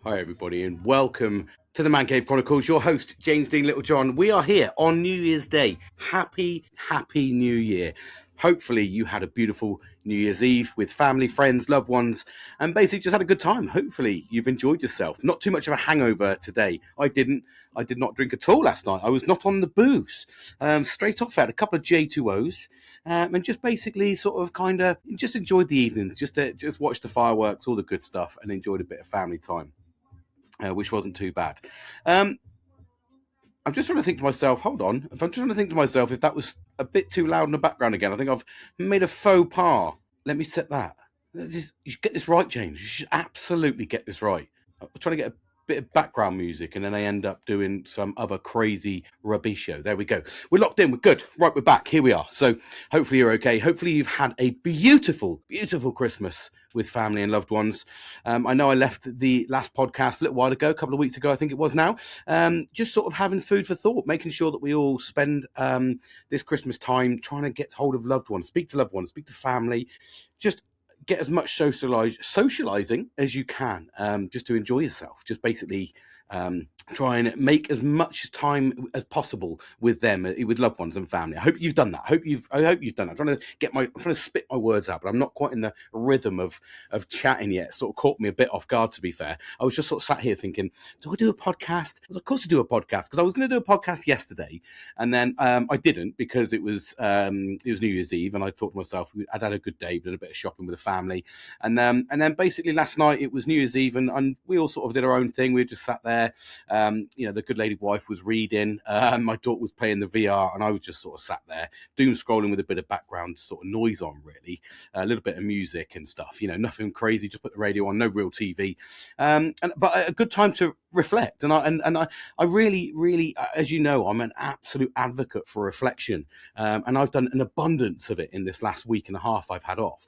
Hi, everybody, and welcome to the Man Cave Chronicles. Your host, James Dean Littlejohn. We are here on New Year's Day. Happy New Year. Hopefully, you had a beautiful New Year's Eve with family, friends, loved ones, and basically just had a good time. Hopefully, you've enjoyed yourself. Not too much of a hangover today. I did not drink at all last night. I was not on the booze. Straight off, I had a couple of J2Os and just basically just enjoyed the evenings. Just watched the fireworks, all the good stuff, and enjoyed a bit of family time. Which wasn't too bad. I'm just trying to think to myself, hold on. If I'm trying to think to myself if that was a bit too loud in the background again, I think I've made a faux pas. Let me set that. You should get this right, James. You should absolutely get this right. I'm trying to get a bit of background music and then I end up doing some other crazy rubbish show. There we go. We're locked in. We're good. Right, we're back. Here we are. So hopefully you're okay. Hopefully you've had a beautiful Christmas with family and loved ones. I know I left the last podcast a little while ago, a couple of weeks ago, I think it was now, just sort of having food for thought, making sure that we all spend this Christmas time trying to get hold of loved ones, speak to family, just get as much socializing as you can, just to enjoy yourself, just basically try and make as much time as possible with them, with loved ones and family. I hope you've done that. I hope you've done that. I'm trying to spit my words out, but I'm not quite in the rhythm of chatting yet. It sort of caught me a bit off guard, to be fair. I was just sort of sat here thinking, do I do a podcast? Of course I do a podcast, because I was going to do a podcast yesterday, and then I didn't, because it was New Year's Eve, and I thought to myself, I'd had a good day, did a bit of shopping with the family, and then basically last night it was New Year's Eve, and we all sort of did our own thing. We just sat there. The good lady wife was reading, my daughter was playing the VR, and I was just sort of sat there doom scrolling with a bit of background sort of noise on, really, a little bit of music and stuff, nothing crazy, just put the radio on, no real TV, but a good time to reflect. And I really, as you know, I'm an absolute advocate for reflection, and I've done an abundance of it in this last week and a half I've had off,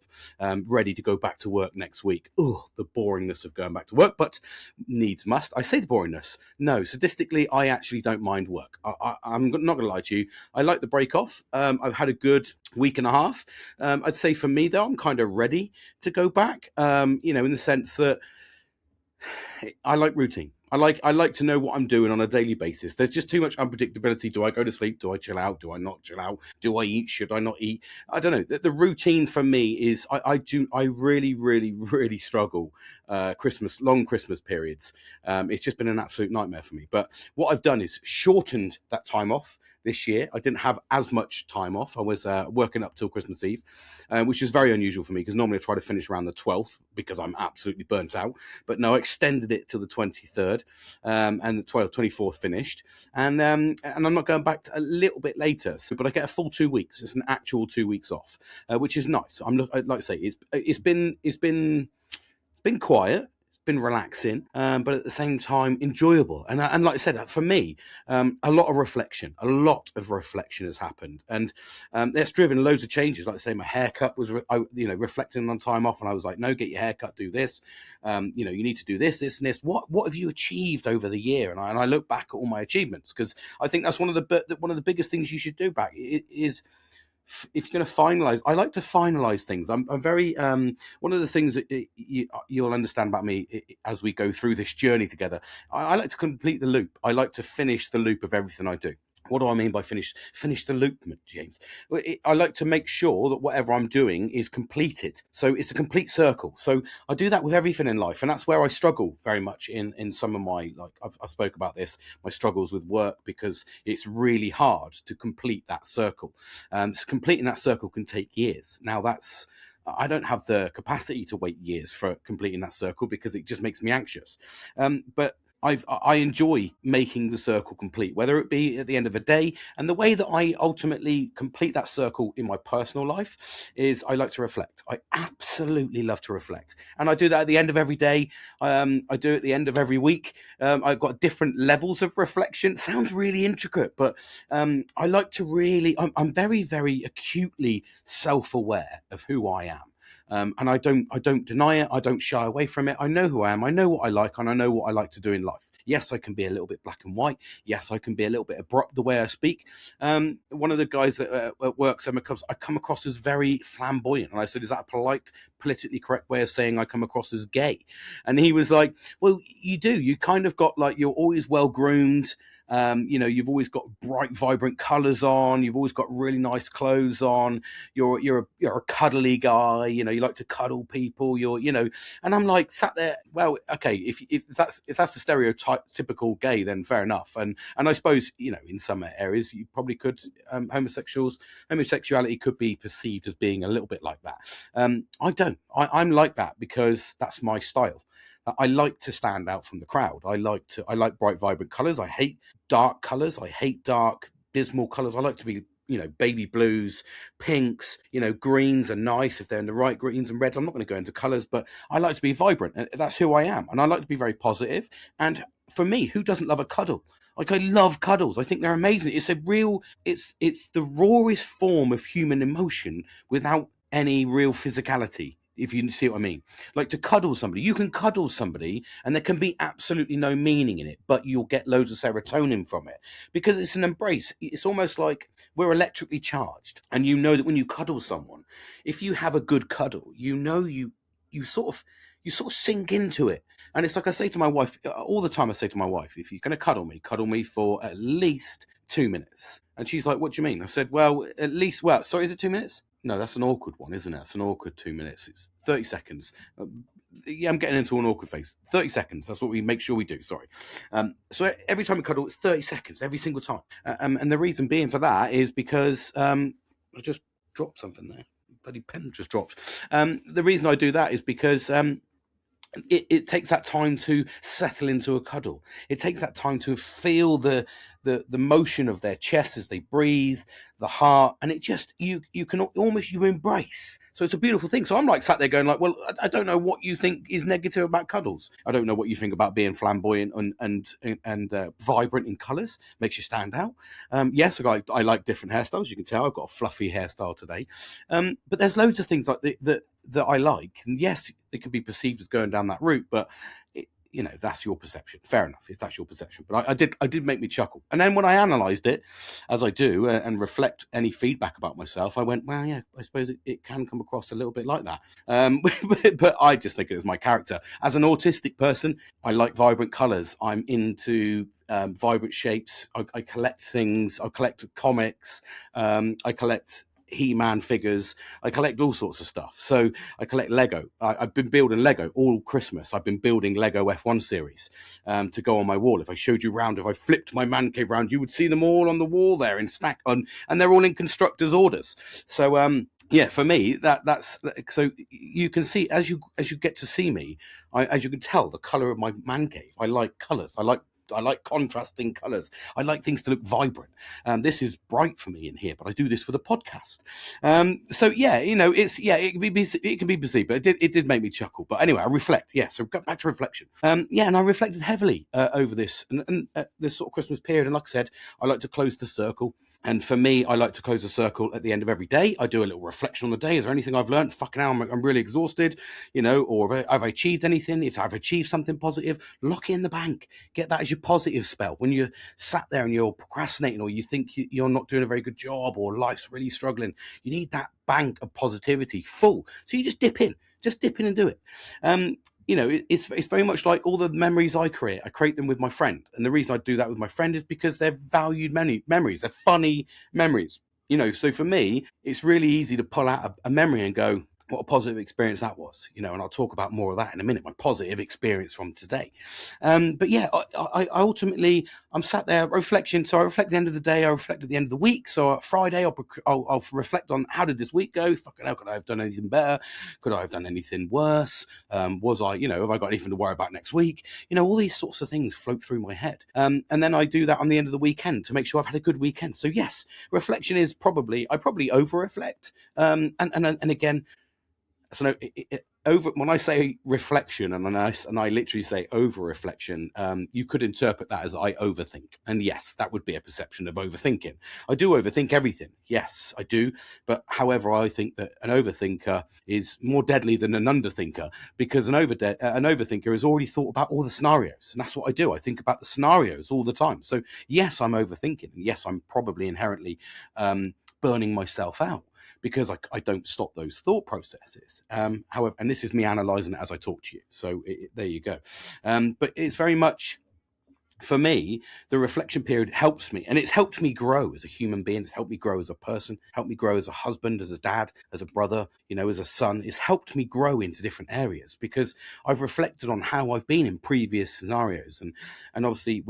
ready to go back to work next week. The boringness of going back to work, but needs must. I say the boringness. No, sadistically, I actually don't mind work. I'm not going to lie to you. I like the break off. I've had a good week and a half. I'd say for me, though, I'm kind of ready to go back, in the sense that I like routine. I like to know what I'm doing on a daily basis. There's just too much unpredictability. Do I go to sleep? Do I chill out? Do I not chill out? Do I eat? Should I not eat? I don't know. The routine for me is I really struggle long Christmas periods. It's just been an absolute nightmare for me. But what I've done is shortened that time off this year. I didn't have as much time off. I was working up till Christmas Eve, which is very unusual for me, because normally I try to finish around the 12th because I'm absolutely burnt out. But no, I extended it till the 23rd. And the 24th finished, and I'm not going back to a little bit later. But I get a full 2 weeks. It's an actual 2 weeks off, which is nice. Like I say, it's been quiet. Been relaxing, but at the same time enjoyable, and like I said, for me, a lot of reflection has happened, and that's driven loads of changes. Like I say, my haircut was reflecting on time off, and I was like, no, get your haircut, do this, you need to do this and this. What have you achieved over the year? And I look back at all my achievements, because I think that's one of the biggest things you should do back is, if you're going to finalize, I like to finalize things. I'm very, one of the things that you'll understand about me as we go through this journey together, I like to complete the loop. I like to finish the loop of everything I do. What do I mean by finish the loop, James? I like to make sure that whatever I'm doing is completed. So it's a complete circle. So I do that with everything in life. And that's where I struggle very much in some of my, I spoke about this, my struggles with work, because it's really hard to complete that circle. So completing that circle can take years. Now I don't have the capacity to wait years for completing that circle, because it just makes me anxious. But I enjoy making the circle complete, whether it be at the end of a day. And the way that I ultimately complete that circle in my personal life is I like to reflect. I absolutely love to reflect. And I do that at the end of every day. I do it at the end of every week. I've got different levels of reflection. It sounds really intricate, but I like to I'm very, very acutely self-aware of who I am. And I don't deny it. I don't shy away from it. I know who I am. I know what I like, and I know what I like to do in life. Yes, I can be a little bit black and white. Yes, I can be a little bit abrupt the way I speak. One of the guys that at work said, I come across as very flamboyant. And I said, is that a polite, politically correct way of saying I come across as gay? And he was like, well, you do. You kind of got like, you're always well groomed. You've always got bright, vibrant colours on. You've always got really nice clothes on. You're a cuddly guy. You like to cuddle people. And I'm like sat there. Well, okay, if that's the stereotypical gay, then fair enough. And I suppose in some areas you probably could. Homosexuality could be perceived as being a little bit like that. I don't. I'm like that because that's my style. I like to stand out from the crowd. I like bright, vibrant colours. I hate dark colours. I hate dark, dismal colours. I like to be, baby blues, pinks, greens are nice if they're in the right greens and reds. I'm not going to go into colours, but I like to be vibrant. And that's who I am. And I like to be very positive. And for me, who doesn't love a cuddle? Like, I love cuddles. I think they're amazing. It's the rawest form of human emotion without any real physicality, if you see what I mean. Like, to cuddle somebody, you can cuddle somebody and there can be absolutely no meaning in it, but you'll get loads of serotonin from it because it's an embrace. It's almost like we're electrically charged, and that when you cuddle someone, if you have a good cuddle, you sort of sink into it. And it's like I say to my wife all the time. I say to my wife, if you're going to cuddle me for at least 2 minutes. And she's like, what do you mean? I said, well, at least, sorry, is it 2 minutes? No, that's an awkward one, isn't it? It's an awkward 2 minutes. It's 30 seconds. Yeah, I'm getting into an awkward phase. 30 seconds. That's what we make sure we do. Sorry. So every time we cuddle, it's 30 seconds, every single time. And the reason being for that is because I just dropped something there. Bloody pen just dropped. The reason I do that is because it takes that time to settle into a cuddle. It takes that time to feel the motion of their chest as they breathe, the heart, and it just you can almost embrace. So it's a beautiful thing. So I'm like sat there going like, well, I don't know what you think is negative about cuddles. I don't know what you think about being flamboyant and vibrant in colours. Makes you stand out. Yes, I like different hairstyles. You can tell I've got a fluffy hairstyle today. But there's loads of things like that I like, and yes, it can be perceived as going down that route, but that's your perception. Fair enough, if that's your perception. But I did make me chuckle. And then when I analysed it, as I do, and reflect any feedback about myself, I went, well, yeah, I suppose it can come across a little bit like that. But I just think it is my character. As an autistic person, I like vibrant colours. I'm into vibrant shapes. I collect things. I collect comics. I collect He-Man figures. I collect all sorts of stuff. So I collect Lego. I've been building Lego all Christmas. I've been building Lego F1 series to go on my wall. If I showed you around, if I flipped my man cave around, you would see them all on the wall there in stack on, and they're all in constructors' orders. So yeah, for me, that's so you can see as you get to see me, as you can tell, the color of my man cave. I like colors. I like contrasting colours. I like things to look vibrant. This is bright for me in here, but I do this for the podcast. So yeah, it can be perceived, but it did make me chuckle. But anyway, I reflect. Yeah, so back to reflection. And I reflected heavily over this and this sort of Christmas period. And like I said, I like to close the circle. And for me, I like to close the circle at the end of every day. I do a little reflection on the day. Is there anything I've learned? Fucking hell, I'm really exhausted, or have I achieved anything? If I've achieved something positive, lock it in the bank. Get that as your positive spell. When you're sat there and you're procrastinating, or you think you're not doing a very good job, or life's really struggling, you need that bank of positivity full. So you just dip in and do it. It's very much like all the memories I create them with my friend. And the reason I do that with my friend is because they're valued memories. They're funny memories. So for me, it's really easy to pull out a memory and go, what a positive experience that was, and I'll talk about more of that in a minute, my positive experience from today. But yeah, I ultimately, I'm sat there, reflection. So I reflect at the end of the day, I reflect at the end of the week. So Friday, I'll reflect on how did this week go? Fucking hell, could I have done anything better? Could I have done anything worse? Was I, have I got anything to worry about next week? All these sorts of things float through my head. And then I do that on the end of the weekend to make sure I've had a good weekend. So yes, reflection is I probably over reflect. And again, so when I say reflection, and I literally say over reflection, you could interpret that as I overthink, and yes, that would be a perception of overthinking. I do overthink everything, yes, I do, but however, I think that an overthinker is more deadly than an underthinker, because an overthinker has already thought about all the scenarios, and that's what I do. I think about the scenarios all the time. So yes, I'm overthinking, and yes, I'm probably inherently burning myself out because I don't stop those thought processes. However, and this is me analysing it as I talk to you. So there you go. But it's very much, for me, the reflection period helps me, and it's helped me grow as a human being. It's helped me grow as a person, helped me grow as a husband, as a dad, as a brother, as a son. It's helped me grow into different areas because I've reflected on how I've been in previous scenarios, and obviously,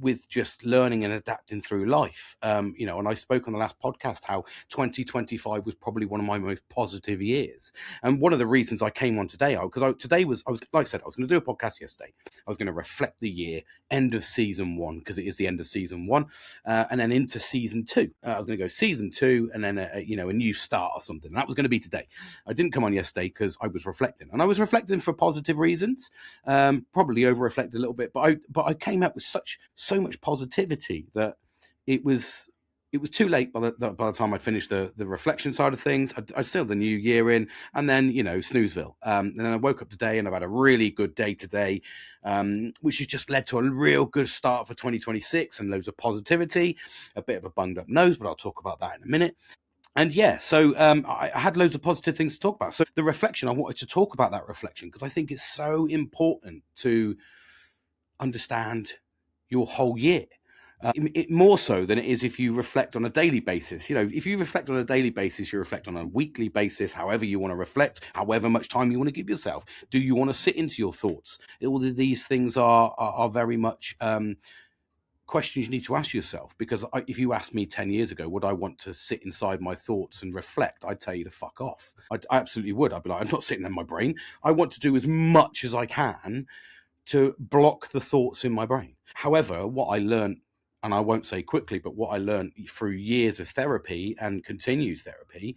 with just learning and adapting through life. And I spoke on the last podcast how 2025 was probably one of my most positive years. And one of the reasons I came on today, today was, like I said, I was going to do a podcast yesterday. I was going to reflect the year, end of season one, because it is the end of season one, and then into season two. I was going to go season two, and then a new start or something. And that was going to be today. I didn't come on yesterday because I was reflecting, and I was reflecting for positive reasons. Probably over reflected a little bit, but I came out with so much positivity that it was too late by the time I'd finished the reflection side of things. I'd still the new year in, and then snoozeville. And then I woke up today, and I've had a really good day today, which has just led to a real good start for 2026 and loads of positivity. A bit of a bunged up nose, but I'll talk about that in a minute. And yeah, so I had loads of positive things to talk about. So the reflection, I wanted to talk about that reflection because I think it's so important to understand your whole year. It more so than it is if you reflect on a daily basis. If you reflect on a daily basis, you reflect on a weekly basis, however you want to reflect, however much time you want to give yourself. Do you want to sit into your thoughts? All of these things are very much questions you need to ask yourself, because if you asked me 10 years ago, would I want to sit inside my thoughts and reflect? I'd tell you to fuck off. I absolutely would. I'd be like, I'm not sitting in my brain. I want to do as much as I can to block the thoughts in my brain. However, what I learned, and I won't say quickly, but what I learned through years of therapy and continued therapy,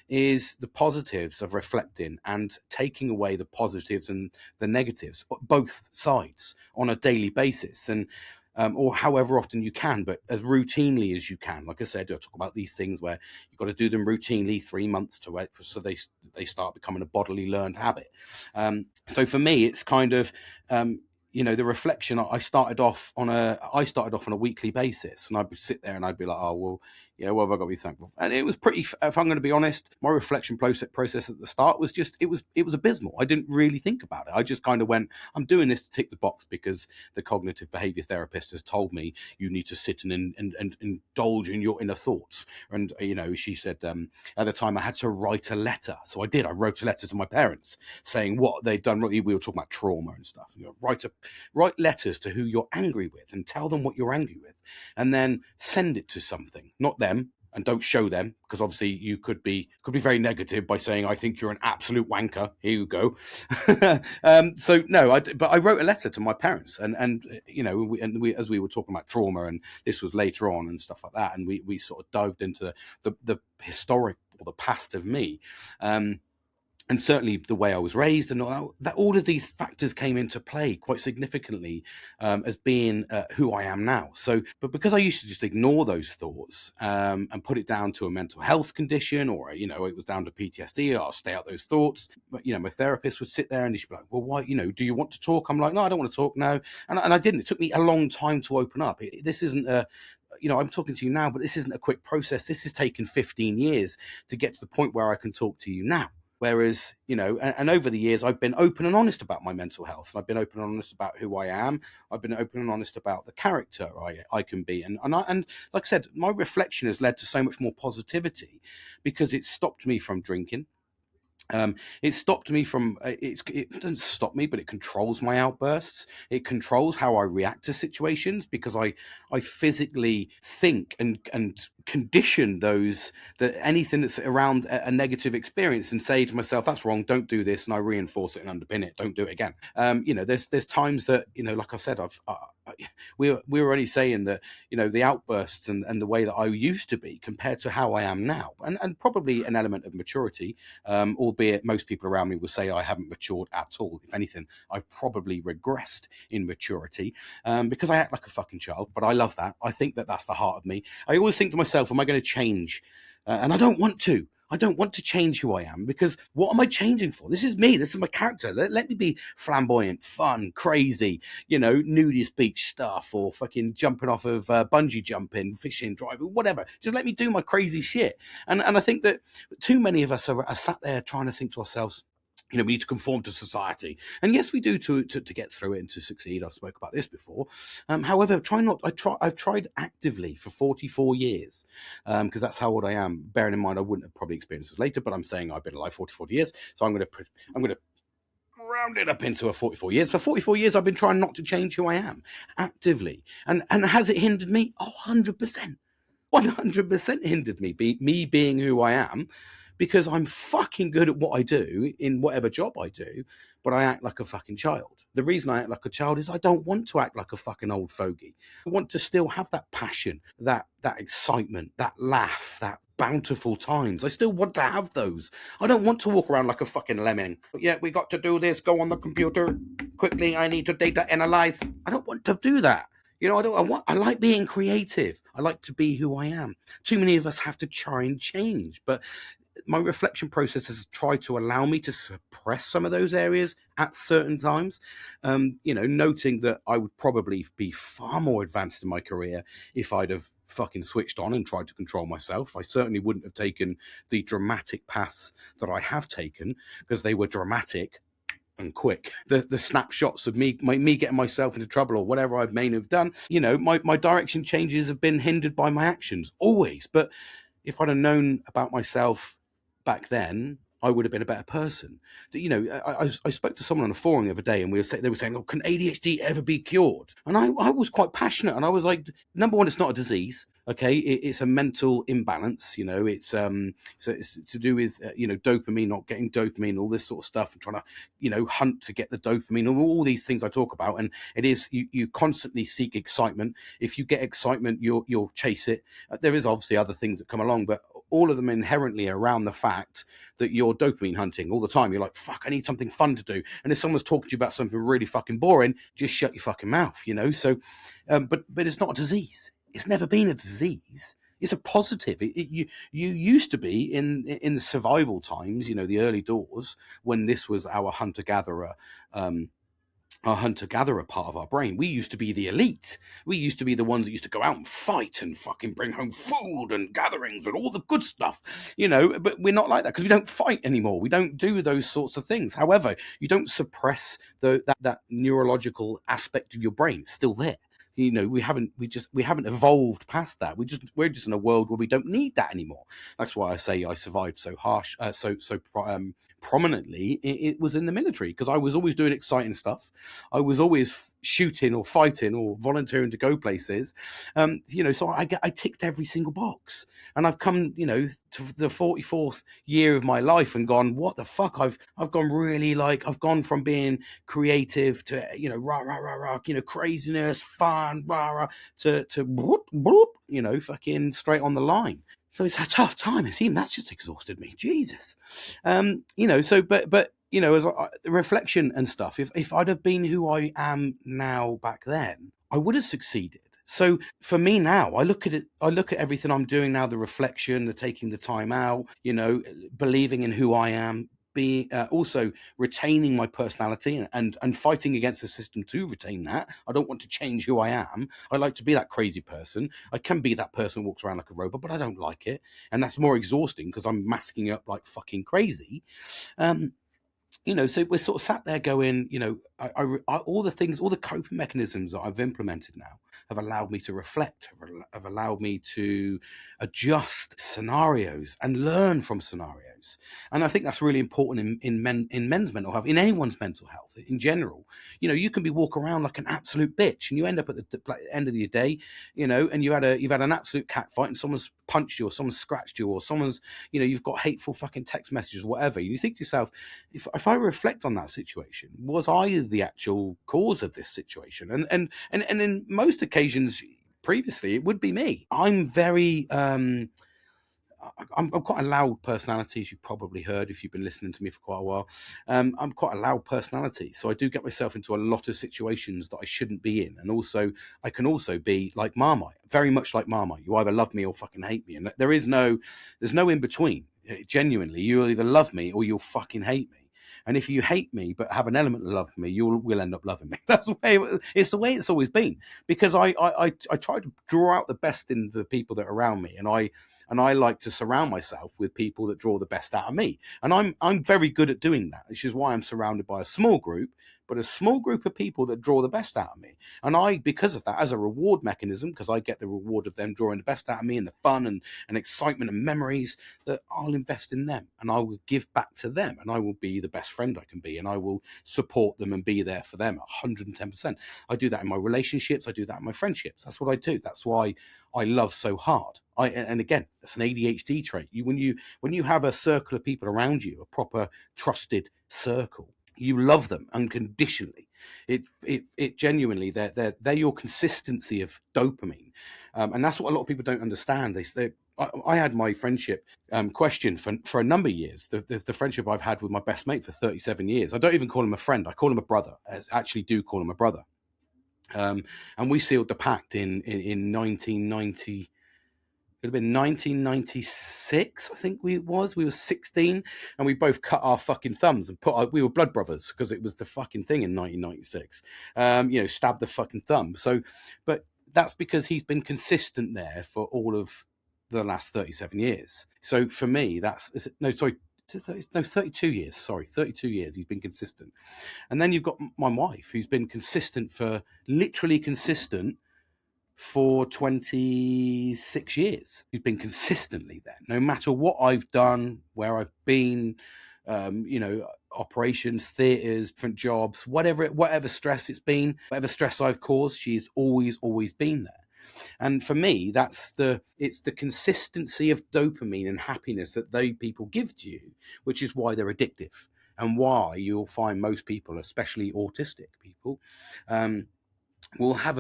is the positives of reflecting and taking away the positives and the negatives, both sides, on a daily basis. And or however often you can, but as routinely as you can. Like I said, I talk about these things where you've got to do them routinely, 3 months to wait, so they start becoming a bodily learned habit. So for me, it's kind of the reflection. I started off on a weekly basis, and I'd sit there and I'd be like, oh well, yeah, what have I got to be thankful? And it was pretty. If I'm going to be honest, my reflection process at the start was just it was abysmal. I didn't really think about it. I just kind of went, I'm doing this to tick the box because the cognitive behavior therapist has told me you need to sit and indulge in your inner thoughts. And she said at the time I had to write a letter, so I did. I wrote a letter to my parents saying what they'd done. We were talking about trauma and stuff. Write letters to who you're angry with and tell them what you're angry with, and then send it to something, not them, and don't show them, because obviously you could be very negative by saying, I think you're an absolute wanker. Here you go. So no, but I wrote a letter to my parents, and as we were talking about trauma, and this was later on and stuff like that, and we sort of dived into the historic or the past of me. And certainly the way I was raised, and all of these factors came into play quite significantly as being who I am now. So, but because I used to just ignore those thoughts and put it down to a mental health condition, or it was down to PTSD, I'll stay out those thoughts. But my therapist would sit there and she'd be like, "Well, why? Do you want to talk?" I'm like, "No, I don't want to talk now," and I didn't. It took me a long time to open up. This isn't a I'm talking to you now, but this isn't a quick process. This has taken 15 years to get to the point where I can talk to you now. Whereas, and over the years, I've been open and honest about my mental health. And I've been open and honest about who I am. I've been open and honest about the character I can be. And like I said, my reflection has led to so much more positivity because it stopped me from drinking. It stopped me from it doesn't stop me, but it controls my outbursts. It controls how I react to situations because I physically think and condition that anything that's around a negative experience, and say to myself, that's wrong, don't do this, and I reinforce it and underpin it, don't do it again. There's times that like I said, we were only saying that the outbursts and the way that I used to be compared to how I am now, and probably an element of maturity, albeit albeit most people around me will say I haven't matured at all. If anything, I've probably regressed in maturity, because I act like a fucking child, but I love that. I think that that's the heart of me. I always think to myself, am I going to change? And I don't want to. I don't want to change who I am, because what am I changing for? This is me. This is my character. Let me be flamboyant, fun, crazy, nudist beach stuff, or fucking jumping off of bungee jumping, fishing, driving, whatever. Just let me do my crazy shit. And I think that too many of us are sat there trying to think to ourselves, we need to conform to society. And yes, we do to get through it and to succeed. I've spoke about this before. However, I've tried actively for 44 years, because that's how old I am. Bearing in mind, I wouldn't have probably experienced this later, but I'm saying I've been alive 44 years. So I'm going to round it up into a 44 years. For 44 years, I've been trying not to change who I am actively. And has it hindered me? 100%. 100% hindered me being who I am, because I'm fucking good at what I do in whatever job I do, but I act like a fucking child. The reason I act like a child is I don't want to act like a fucking old fogey. I want to still have that passion, that excitement, that laugh, that bountiful times. I still want to have those. I don't want to walk around like a fucking lemming. Yeah, we got to do this, go on the computer, quickly, I need to data analyze. I don't want to do that. I like being creative. I like to be who I am. Too many of us have to try and change, but my reflection process has tried to allow me to suppress some of those areas at certain times, noting that I would probably be far more advanced in my career if I'd have fucking switched on and tried to control myself. I certainly wouldn't have taken the dramatic paths that I have taken, because they were dramatic and quick. The snapshots of me getting myself into trouble or whatever I may have done, my direction changes have been hindered by my actions, always. But if I'd have known about myself back then, I would have been a better person. I spoke to someone on a forum the other day, and they were saying, "Oh, can ADHD ever be cured?" And I was quite passionate, and I was like, number one, it's not a disease. Okay, it's a mental imbalance. So it's to do with dopamine, not getting dopamine, all this sort of stuff, and trying to hunt to get the dopamine, all these things I talk about. And it is you constantly seek excitement. If you get excitement, you'll chase it. There is obviously other things that come along, but all of them inherently around the fact that you're dopamine hunting all the time. You're like, fuck, I need something fun to do. And if someone's talking to you about something really fucking boring, just shut your fucking mouth, So, but it's not a disease. It's never been a disease. It's a positive. You used to be in the survival times, the early doors, when this was our hunter-gatherer part of our brain. We used to be the elite. We used to be the ones that used to go out and fight and fucking bring home food and gatherings and all the good stuff, but we're not like that, because we don't fight anymore. We don't do those sorts of things. However, you don't suppress that neurological aspect of your brain. It's still there. We haven't evolved past that. We're just in a world where we don't need that anymore. That's why I say I survived so prominently. It was in the military, because I was always doing exciting stuff. I was always shooting or fighting or volunteering to go places. So I ticked every single box, and I've come, to the 44th year of my life and gone, what the fuck? I've gone really, I've gone from being creative to, rah, rah, rah, rah, craziness, fun, rah, rah, to whoop, whoop, fucking straight on the line. So it's a tough time. Even that's just exhausted me. Jesus. But as reflection and stuff, if I'd have been who I am now back then, I would have succeeded. So for me now, I look at everything I'm doing now, the reflection, the taking the time out, believing in who I am, being also retaining my personality and fighting against the system to retain that. I don't want to change who I am. I like to be that crazy person. I can be that person who walks around like a robot, but I don't like it. And that's more exhausting, because I'm masking up like fucking crazy. So we're sort of sat there going, all the coping mechanisms that I've implemented now have allowed me to reflect, have allowed me to adjust scenarios and learn from scenarios. And I think that's really important in men's mental health, in anyone's mental health in general. You can be walking around like an absolute bitch, and you end up at the end of the day, and you've had an absolute cat fight, and someone's punched you, or someone's scratched you, or someone's, you've got hateful fucking text messages, whatever. You think to yourself, if I reflect on that situation, was I the actual cause of this situation? And in most occasions previously, it would be me. I'm very I'm quite a loud personality, as you've probably heard if you've been listening to me for quite a while. I'm quite a loud personality, so I do get myself into a lot of situations that I shouldn't be in, and also I can also be like Marmite, very much like Marmite. You either love me or fucking hate me, and there's no in between. Genuinely, you'll either love me or you'll fucking hate me. And if you hate me but have an element of love for me, will end up loving me. That's the way it's the way it's always been. Because I try to draw out the best in the people that are around me, and I like to surround myself with people that draw the best out of me. And I'm very good at doing that, which is why I'm surrounded by a small group, but a small group of people that draw the best out of me. And because of that, as a reward mechanism, because I get the reward of them drawing the best out of me and the fun and excitement and memories, that I'll invest in them and I will give back to them, and I will be the best friend I can be, and I will support them and be there for them 110%. I do that in my relationships. I do that in my friendships. That's what I do. That's why I love so hard. And again, that's an ADHD trait. When you have a circle of people around you, a proper trusted circle, you love them unconditionally. It genuinely, they're your consistency of dopamine, and that's what a lot of people don't understand. I had my friendship question for a number of years. The friendship I've had with my best mate for 37 years. I don't even call him a friend. I call him a brother. I actually do call him a brother. And we sealed the pact in 1990. It would have been 1996, I think we were 16, and we both cut our fucking thumbs and we were blood brothers because it was the fucking thing in 1996. Stabbed the fucking thumb. So, but that's because he's been consistent there for all of the last 37 years. So for me, 32 years. Sorry, 32 years he's been consistent. And then you've got my wife, who's been consistent for 26 years. He's been consistently there, no matter what I've done, where I've been, operations, theatres, different jobs, whatever stress it's been, whatever stress I've caused, she's always been there. And for me, it's the consistency of dopamine and happiness that they people give to you, which is why they're addictive, and why you'll find most people, especially autistic people, will have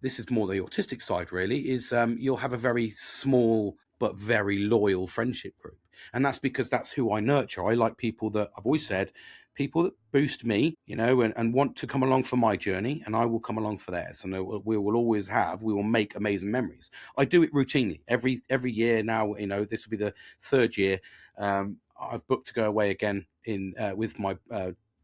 this is more the autistic side really, is you'll have a very small but very loyal friendship group. And that's because that's who I nurture. I like people that, I've always said, people that boost me, and want to come along for my journey, and I will come along for theirs. And we will make amazing memories. I do it routinely every year now. This will be the third year. I've booked to go away again with my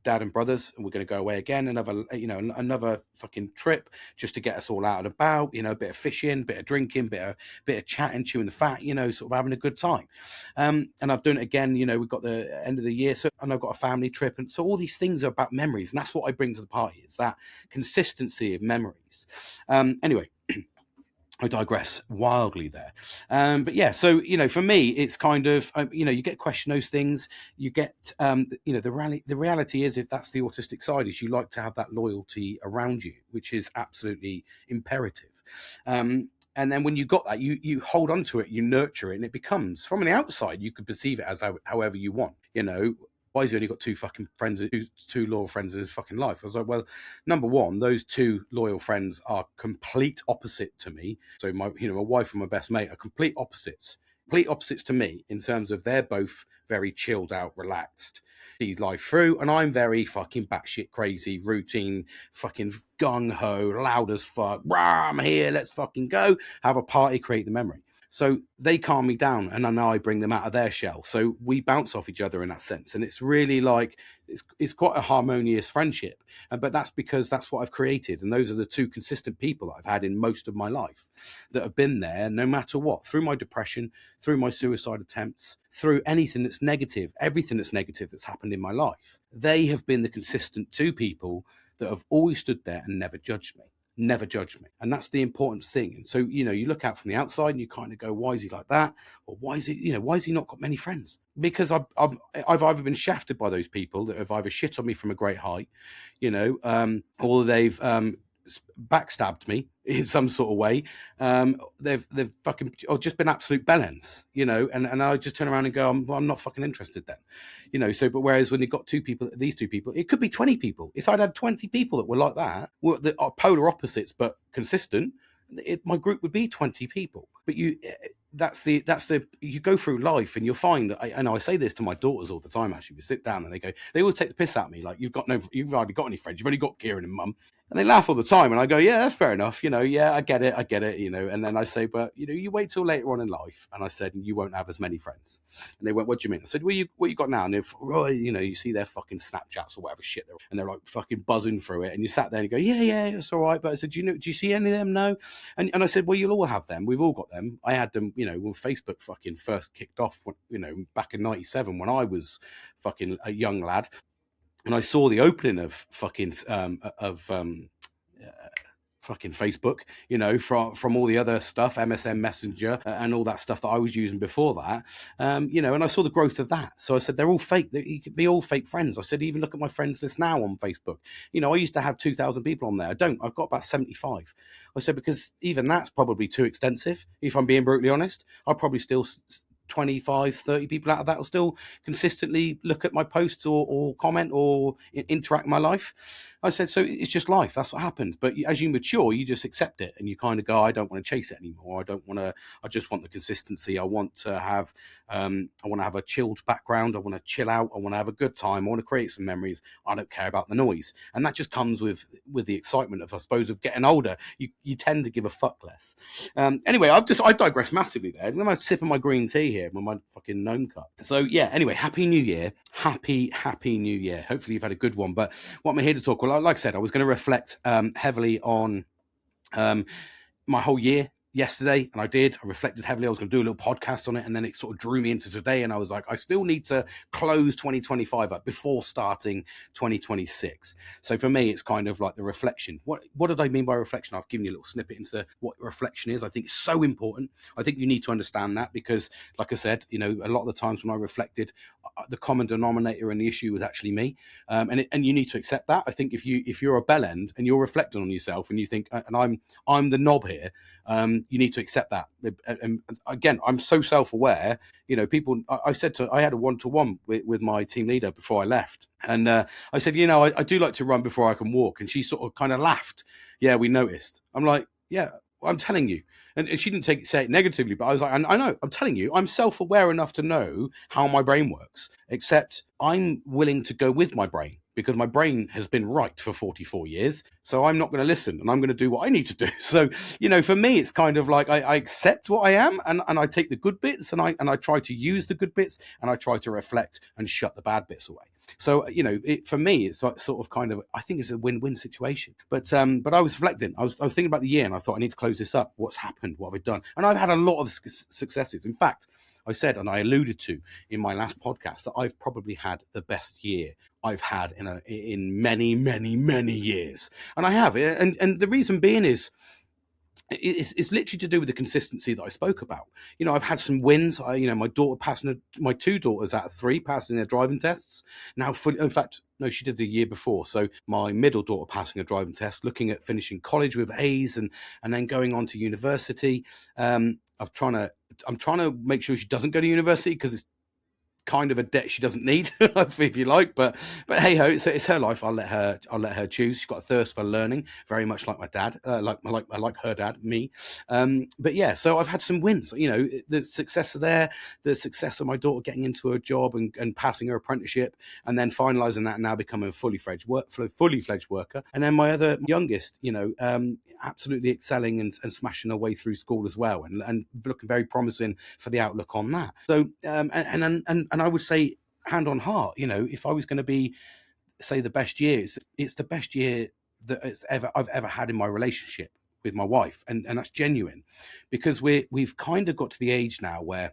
dad and brothers, and we're going to go away again, another fucking trip, just to get us all out and about, a bit of fishing, bit of drinking, bit of chatting, chewing the fat, sort of having a good time. And I've done it again, we've got the end of the year, and I've got a family trip, and so all these things are about memories, and that's what I bring to the party, is that consistency of memories. Anyway, I digress wildly there. But yeah, so, for me, it's kind of, you get question those things, you get, the reality is, if that's the autistic side, is you like to have that loyalty around you, which is absolutely imperative. And then when you got that, you hold on to it, you nurture it, and it becomes, from the outside, you could perceive it as however you want, why has he only got two loyal friends in his fucking life? I was like, well, number one, those two loyal friends are complete opposite to me. So my wife and my best mate are complete opposites to me, in terms of they're both very chilled out, relaxed, see life through, and I'm very fucking batshit crazy, routine, fucking gung ho, loud as fuck. Rah, I'm here, let's fucking go, have a party, create the memory. So they calm me down, and I know I bring them out of their shell. So we bounce off each other in that sense. And it's really like, it's quite a harmonious friendship. But that's because that's what I've created. And those are the two consistent people that I've had in most of my life, that have been there no matter what, through my depression, through my suicide attempts, through anything that's negative, everything that's negative that's happened in my life. They have been the consistent two people that have always stood there and never judged me. And that's the important thing. And so, you look out from the outside and you kind of go, why is he like that? Or why is he not got many friends? Because I've either been shafted by those people that have either shit on me from a great height, or they've backstabbed me in some sort of way. They've fucking, or just been absolute bellends, and I just turn around and go, I'm not fucking interested then, so, but whereas when you've got these two people, it could be 20 people. If I'd had 20 people that were like that are polar opposites but consistent, my group would be 20 people. But that's the you go through life and you'll find that I know I say this to my daughters all the time. Actually, we sit down and they always take the piss at me, like, you've hardly got any friends, you've only got Kieran and Mum. And they laugh all the time, and I go, yeah, that's fair enough, yeah, I get it, and then I say, but you wait till later on in life, and I said, you won't have as many friends. And they went, what do you mean? I said, what you got now? And you see their fucking Snapchats or whatever shit, and they're like fucking buzzing through it, and you sat there and you go, yeah, it's all right. But I said, do you see any of them? No. And I said, well, you'll all have them. We've all got them. I had them, when Facebook fucking first kicked off, back in '97 when I was fucking a young lad, and I saw the opening of fucking fucking Facebook, from all the other stuff, MSN Messenger, and all that stuff that I was using before that, and I saw the growth of that. So I said, they're all fake. You could be all fake friends. I said, even look at my friends list now on Facebook. I used to have 2,000 people on there. I don't. I've got about 75. I said, because even that's probably too extensive. If I'm being brutally honest, I'll probably still 25, 30 people out of that will still consistently look at my posts or comment or interact in my life. I said, so it's just life. That's what happens. But as you mature, you just accept it and you kind of go, I don't want to chase it anymore. I just want the consistency. I want to have a chilled background. I want to chill out. I want to have a good time. I want to create some memories. I don't care about the noise. And that just comes with the excitement of, I suppose, of getting older. You tend to give a fuck less. Anyway, I digress massively there. I'm sipping my green tea here with my fucking gnome cup. So yeah, anyway, happy new year. Happy new year. Hopefully you've had a good one. But what am I here to talk? Well, like I said, I was going to reflect heavily on my whole year yesterday, and I did. I reflected heavily. I was going to do a little podcast on it, and then it sort of drew me into today, and I was like, I still need to close 2025 up before starting 2026. So for me, it's kind of like the reflection. What did I mean by reflection? I've given you a little snippet into what reflection is. I think it's so important. I think you need to understand that because, like I said, a lot of the times when I reflected, the common denominator and the issue was actually me, and you need to accept that. I think if you're a bell end and you're reflecting on yourself and you think, and I'm the knob here, you need to accept that. And again, I'm so self-aware. People. I had a one-to-one with my team leader before I left, and I said, I do like to run before I can walk, and she sort of kind of laughed. Yeah, we noticed. I'm like, yeah. I'm telling you. And she didn't say it negatively, but I was like, I know, I'm telling you, I'm self-aware enough to know how my brain works, except I'm willing to go with my brain because my brain has been right for 44 years. So I'm not going to listen and I'm going to do what I need to do. So, for me, it's kind of like I accept what I am and I take the good bits and I try to use the good bits and I try to reflect and shut the bad bits away. So, for me, it's sort of kind of, I think it's a win-win situation. But I was reflecting. I was thinking about the year and I thought I need to close this up. What's happened? What have I done? And I've had a lot of successes. In fact, I said, and I alluded to in my last podcast, that I've probably had the best year I've had in many, many, many years. And I have. And the reason being is, it's literally to do with the consistency that I spoke about. I've had some wins. My daughter my two daughters out of three passing their driving tests. Now, in fact, no, she did the year before. So my middle daughter passing a driving test, looking at finishing college with A's and then going on to university. I'm trying to make sure she doesn't go to university because it's kind of a debt she doesn't need, if you like, but hey ho, it's her life. I'll let her choose. She's got a thirst for learning, very much like my dad, like her dad, me. But yeah, so I've had some wins. The success of the success of my daughter getting into a job and passing her apprenticeship, and then finalising that and now becoming a fully fledged worker. And then my other youngest, absolutely excelling and smashing her way through school as well, and looking very promising for the outlook on that. So and I would say, hand on heart, if I was going to say the best year, it's the best year that I've ever had in my relationship with my wife, and that's genuine, because we've kind of got to the age now where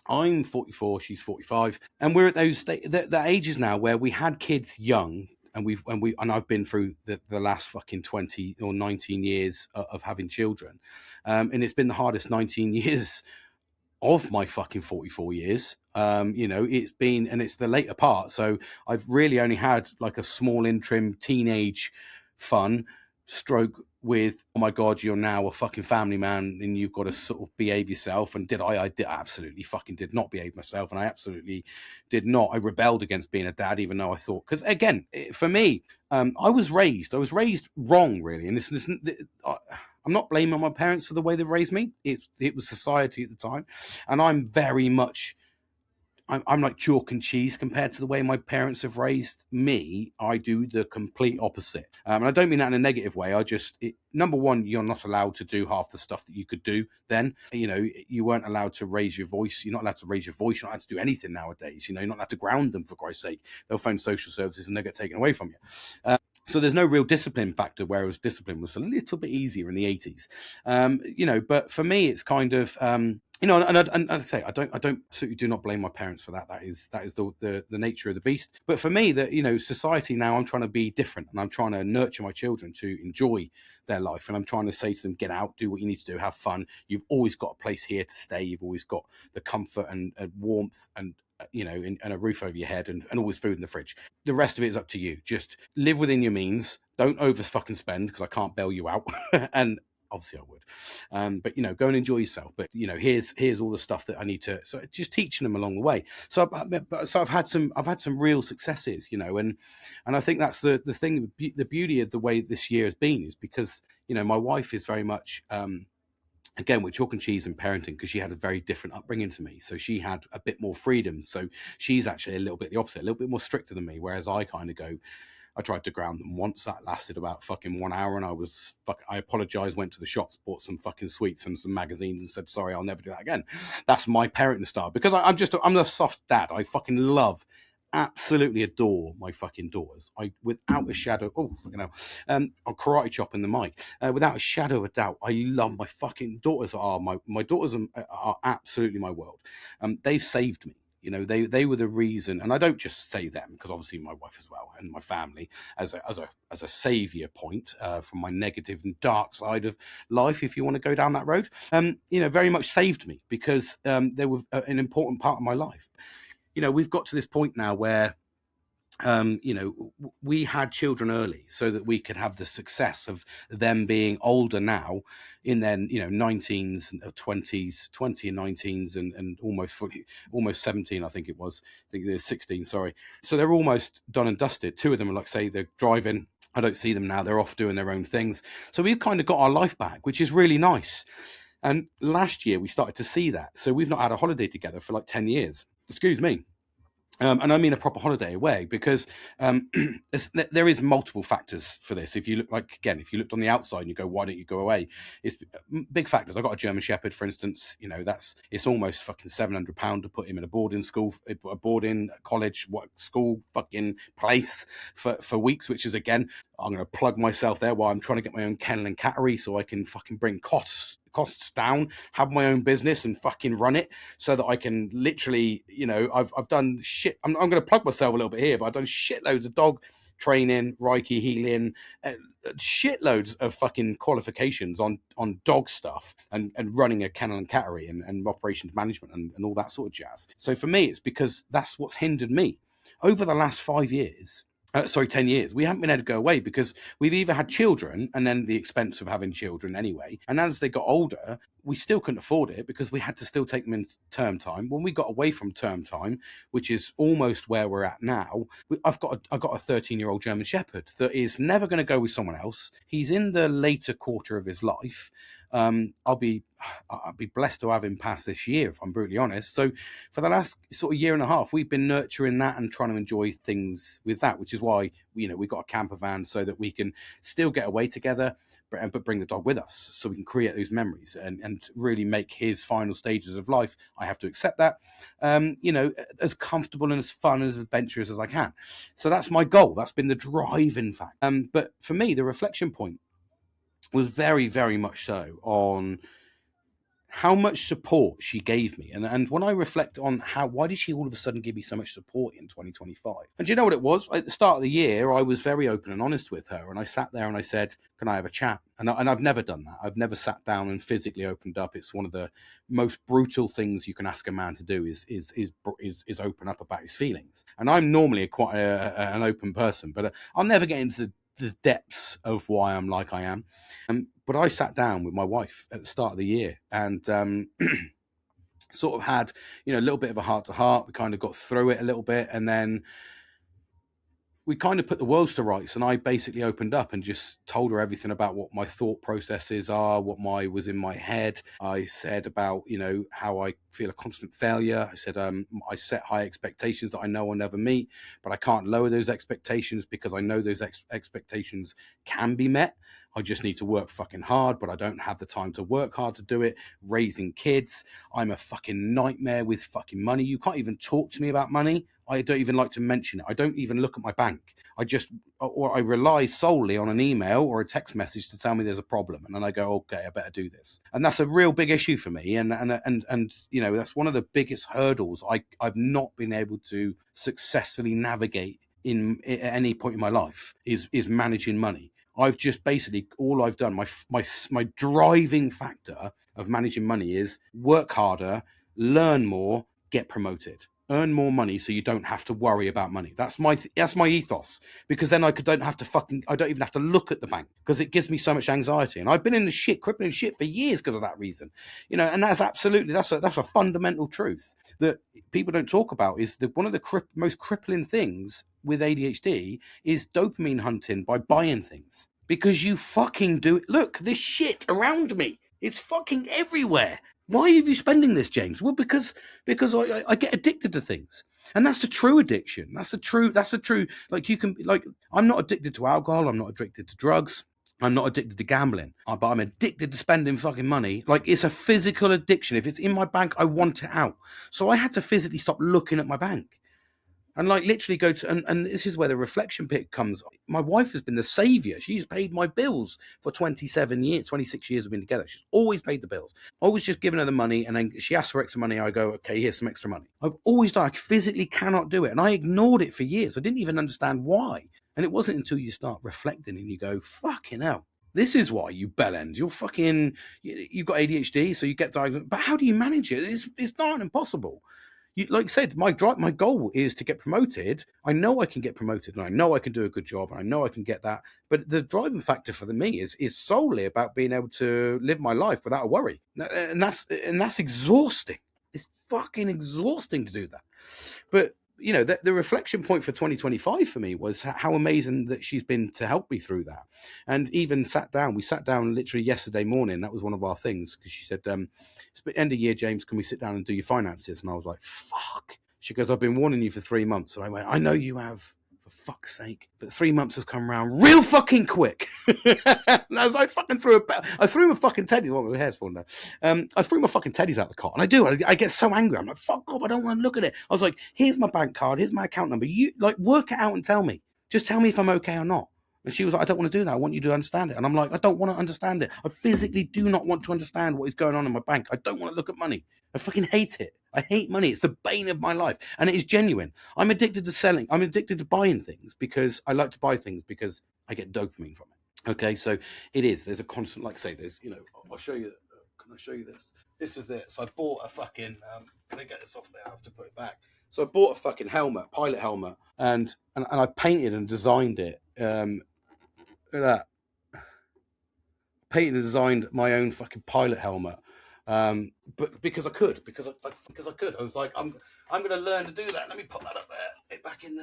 I'm 44, she's 45, and we're at those the ages now where we had kids young. And I've been through the last fucking 20 or 19 years of having children, and it's been the hardest 19 years of my fucking 44 years. It's the later part. So I've really only had like a small interim teenage fun stroke with, oh my God, you're now a fucking family man and you've got to sort of behave yourself. And I absolutely fucking did not behave myself. And I absolutely did not. I rebelled against being a dad, even though I thought, because again, for me, I was raised wrong, really. And I'm not blaming my parents for the way they raised me. It was society at the time, and I'm very much I'm like chalk and cheese compared to the way my parents have raised me. I do the complete opposite. And I don't mean that in a negative way. Number one, you're not allowed to do half the stuff that you could do then. You know, you weren't allowed to raise your voice. You're not allowed to raise your voice. You're not allowed to do anything nowadays. You know, you're not allowed to ground them, for Christ's sake. They'll phone social services and they'll get taken away from you. So there's no real discipline factor, whereas discipline was a little bit easier in the 80s. You know, but for me, it's kind of, you know, and I say I don't absolutely do not blame my parents for that. That is the nature of the beast. But for me, that, you know, society now, I'm trying to be different, and I'm trying to nurture my children to enjoy their life, and I'm trying to say to them, get out, do what you need to do, have fun. You've always got a place here to stay. You've always got the comfort and warmth and, you know, and a roof over your head, and always food in the fridge. The rest of it is up to you. Just live within your means. Don't over fucking spend, because I can't bail you out. And obviously I would, but, you know, go and enjoy yourself. But, you know, here's all the stuff that I need to. So just teaching them along the way. So I've had some real successes, you know, and I think that's the thing. The beauty of the way this year has been is because, you know, my wife is very much. Again, with chalk and cheese and parenting, because she had a very different upbringing to me. So she had a bit more freedom. So she's actually a little bit the opposite, a little bit more stricter than me. Whereas I kind of go, I tried to ground them once. That lasted about fucking 1 hour, and I apologized, went to the shops, bought some fucking sweets and some magazines, and said, sorry, I'll never do that again. That's my parenting style, because I'm a soft dad. I fucking absolutely adore my fucking daughters. Without a shadow, I'll karate chop in the mic. Without a shadow of a doubt, I love my fucking daughters. My daughters are absolutely my world. They've saved me. You know, they were the reason, and I don't just say them, because obviously my wife as well and my family as a savior point from my negative and dark side of life, if you want to go down that road. You know, very much saved me, because they were an important part of my life. You know, we've got to this point now where, you know, we had children early so that we could have the success of them being older now in their, you know, 19s, 20s, 20 and 19s, and almost 17, I think it was. I think they're 16, sorry. So they're almost done and dusted. Two of them are, like, say, they're driving. I don't see them now. They're off doing their own things. So we've kind of got our life back, which is really nice. And last year we started to see that. So we've not had a holiday together for like 10 years. Excuse me. And I mean a proper holiday away, because there is multiple factors for this. If you looked on the outside and you go, why don't you go away? It's big factors. I got a German Shepherd, for instance. You know, it's almost fucking £700 to put him in a boarding school, a boarding college, school fucking place for weeks, which is, again, I'm going to plug myself there while I'm trying to get my own kennel and cattery so I can fucking bring costs down, have my own business and fucking run it, so that I can literally, you know, I've done shit. I'm going to plug myself a little bit here, but I've done shitloads of dog training, Reiki healing, shitloads of fucking qualifications on dog stuff, and running a kennel and cattery, and operations management, and all that sort of jazz. So for me, it's because that's what's hindered me over the last 5 years. 10 years. We haven't been able to go away because we've either had children, and then the expense of having children anyway. And as they got older, we still couldn't afford it because we had to still take them in term time. When we got away from term time, which is almost where we're at now, I've got a 13-year-old German Shepherd that is never going to go with someone else. He's in the later quarter of his life. I'll be blessed to have him pass this year, if I'm brutally honest. So for the last sort of year and a half, we've been nurturing that and trying to enjoy things with that, which is why, you know, we got a camper van so that we can still get away together, but bring the dog with us, so we can create those memories and really make his final stages of life, I have to accept that, you know, as comfortable and as fun, as adventurous as I can. So that's my goal. That's been the driving factor. But for me, the reflection point was very, very much so on how much support she gave me. And when I reflect on why did she all of a sudden give me so much support in 2025? And do you know what it was? At the start of the year, I was very open and honest with her. And I sat there and I said, can I have a chat? And I've never done that. I've never sat down and physically opened up. It's one of the most brutal things you can ask a man to do is open up about his feelings. And I'm normally quite an open person, but I'll never get into the depths of why I'm like I am. But I sat down with my wife at the start of the year and sort of had, you know, a little bit of a heart to heart. We kind of got through it a little bit. And then we kind of put the worlds to rights, and I basically opened up and just told her everything about what my thought processes are, what was in my head. I said about, how I feel a constant failure. I said I set high expectations that I know I'll never meet, but I can't lower those expectations because I know those expectations can be met. I just need to work fucking hard, but I don't have the time to work hard to do it. Raising kids, I'm a fucking nightmare with fucking money. You can't even talk to me about money. I don't even like to mention it. I don't even look at my bank. I rely solely on an email or a text message to tell me there's a problem, and then I go, okay, I better do this. And that's a real big issue for me. And that's one of the biggest hurdles I've not been able to successfully navigate at any point in my life is managing money. I've just basically, all I've done, my driving factor of managing money is work harder, learn more, get promoted, earn more money so you don't have to worry about money. That's my ethos, because then I don't even have to look at the bank, because it gives me so much anxiety. And I've been in the crippling shit for years because of that reason, and that's a fundamental truth that people don't talk about, is that one of the most crippling things with ADHD is dopamine hunting by buying things, because you fucking do it. Look, this shit around me, it's fucking everywhere. Why are you spending this, James? Well, because I get addicted to things, and that's the true addiction. That's the true. I'm not addicted to alcohol. I'm not addicted to drugs. I'm not addicted to gambling, but I'm addicted to spending fucking money. Like, it's a physical addiction. If it's in my bank, I want it out. So I had to physically stop looking at my bank. And literally go to, and this is where the reflection pit comes. My wife has been the savior. She's paid my bills for 26 years we've been together. She's always paid the bills. Always just given her the money, and then she asks for extra money. I go, okay, here's some extra money. I've always done. I physically cannot do it, and I ignored it for years. I didn't even understand why. And it wasn't until you start reflecting and you go, fucking hell, this is why you bellend. You've got ADHD, so you get diagnosed. But how do you manage it? It's not impossible. Like I said, my goal is to get promoted. I know I can get promoted, and I know I can do a good job, and I know I can get that. But the driving factor for me is solely about being able to live my life without a worry, and that's exhausting. It's fucking exhausting to do that. But the reflection point for 2025 for me was how amazing that she's been to help me through that. And even we sat down literally yesterday morning. That was one of our things, because she said, it's the end of year, James, can we sit down and do your finances? And I was like, fuck. She goes, I've been warning you for 3 months. And I went, I know you have, for fuck's sake. But 3 months has come around real fucking quick. As I fucking I threw my fucking teddies. What my hair's falling down. I threw my fucking teddies out the car. And I get so angry. I'm like, fuck off, I don't want to look at it. I was like, here's my bank card, here's my account number. You work it out and tell me. Just tell me if I'm okay or not. And she was like, I don't want to do that. I want you to understand it. And I'm like, I don't want to understand it. I physically do not want to understand what is going on in my bank. I don't want to look at money. I fucking hate it. I hate money. It's the bane of my life. And it is genuine. I'm addicted to selling. I'm addicted to buying things, because I like to buy things because I get dopamine from it. Okay, so it is. There's a constant, like I say, there's, I'll show you. Can I show you this? This is it. So I bought a fucking, can I get this off there? I have to put it back. So I bought a fucking helmet, pilot helmet, and I painted and designed it. Look at that. Painted and designed my own fucking pilot helmet. But because I could. I was like, I'm going to learn to do that. Let me put that up there. Back in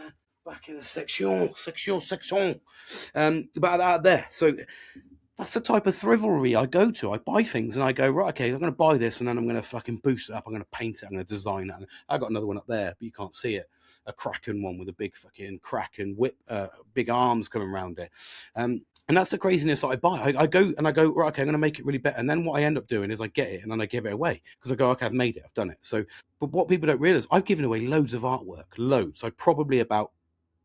the section. About that there. So that's the type of thrivalry I go to. I buy things and I go, right, okay, I'm going to buy this, and then I'm going to fucking boost it up. I'm going to paint it. I'm going to design it. I got another one up there, but you can't see it. A Kraken one with a big fucking Kraken whip, big arms coming around it. And that's the craziness that I buy. I go, right, okay, I'm going to make it really better. And then what I end up doing is I get it and then I give it away, because I go, okay, I've made it, I've done it. So, but what people don't realize, I've given away loads of artwork, loads. So probably about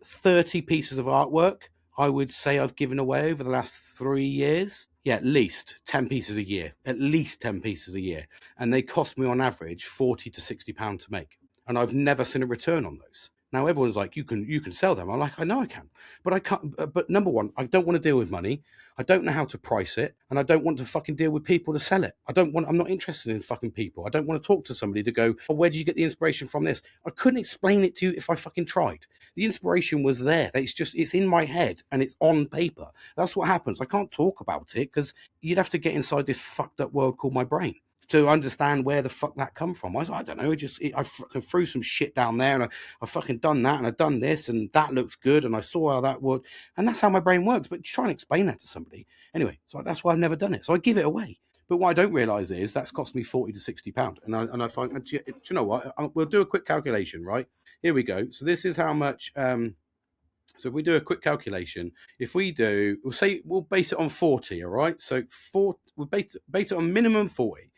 30 pieces of artwork, I would say I've given away over the last 3 years. Yeah, at least 10 pieces a year, And they cost me on average £40 to £60 to make. And I've never seen a return on those. Now everyone's like, you can sell them. I'm like, I know I can, but I can't. But number one, I don't want to deal with money. I don't know how to price it, and I don't want to fucking deal with people to sell it. I'm not interested in fucking people. I don't want to talk to somebody to go, oh, where do you get the inspiration from this? I couldn't explain it to you if I fucking tried. The inspiration was there. It's in my head and it's on paper. That's what happens. I can't talk about it because you'd have to get inside this fucked up world called my brain. to understand where the fuck that come from. I was like, I don't know, I fucking threw some shit down there, and I fucking done that, and I've done this, and that looks good, and I saw how that would, and that's how my brain works. But try and explain that to somebody. Anyway, so that's why I've never done it. So I give it away. But what I don't realise is that's cost me £40 to £60. And I find, do you know what? We'll do a quick calculation, right? Here we go. So this is how much. So if we do a quick calculation, if we do, we'll base it on 40, all right? So we'll base it on minimum 40.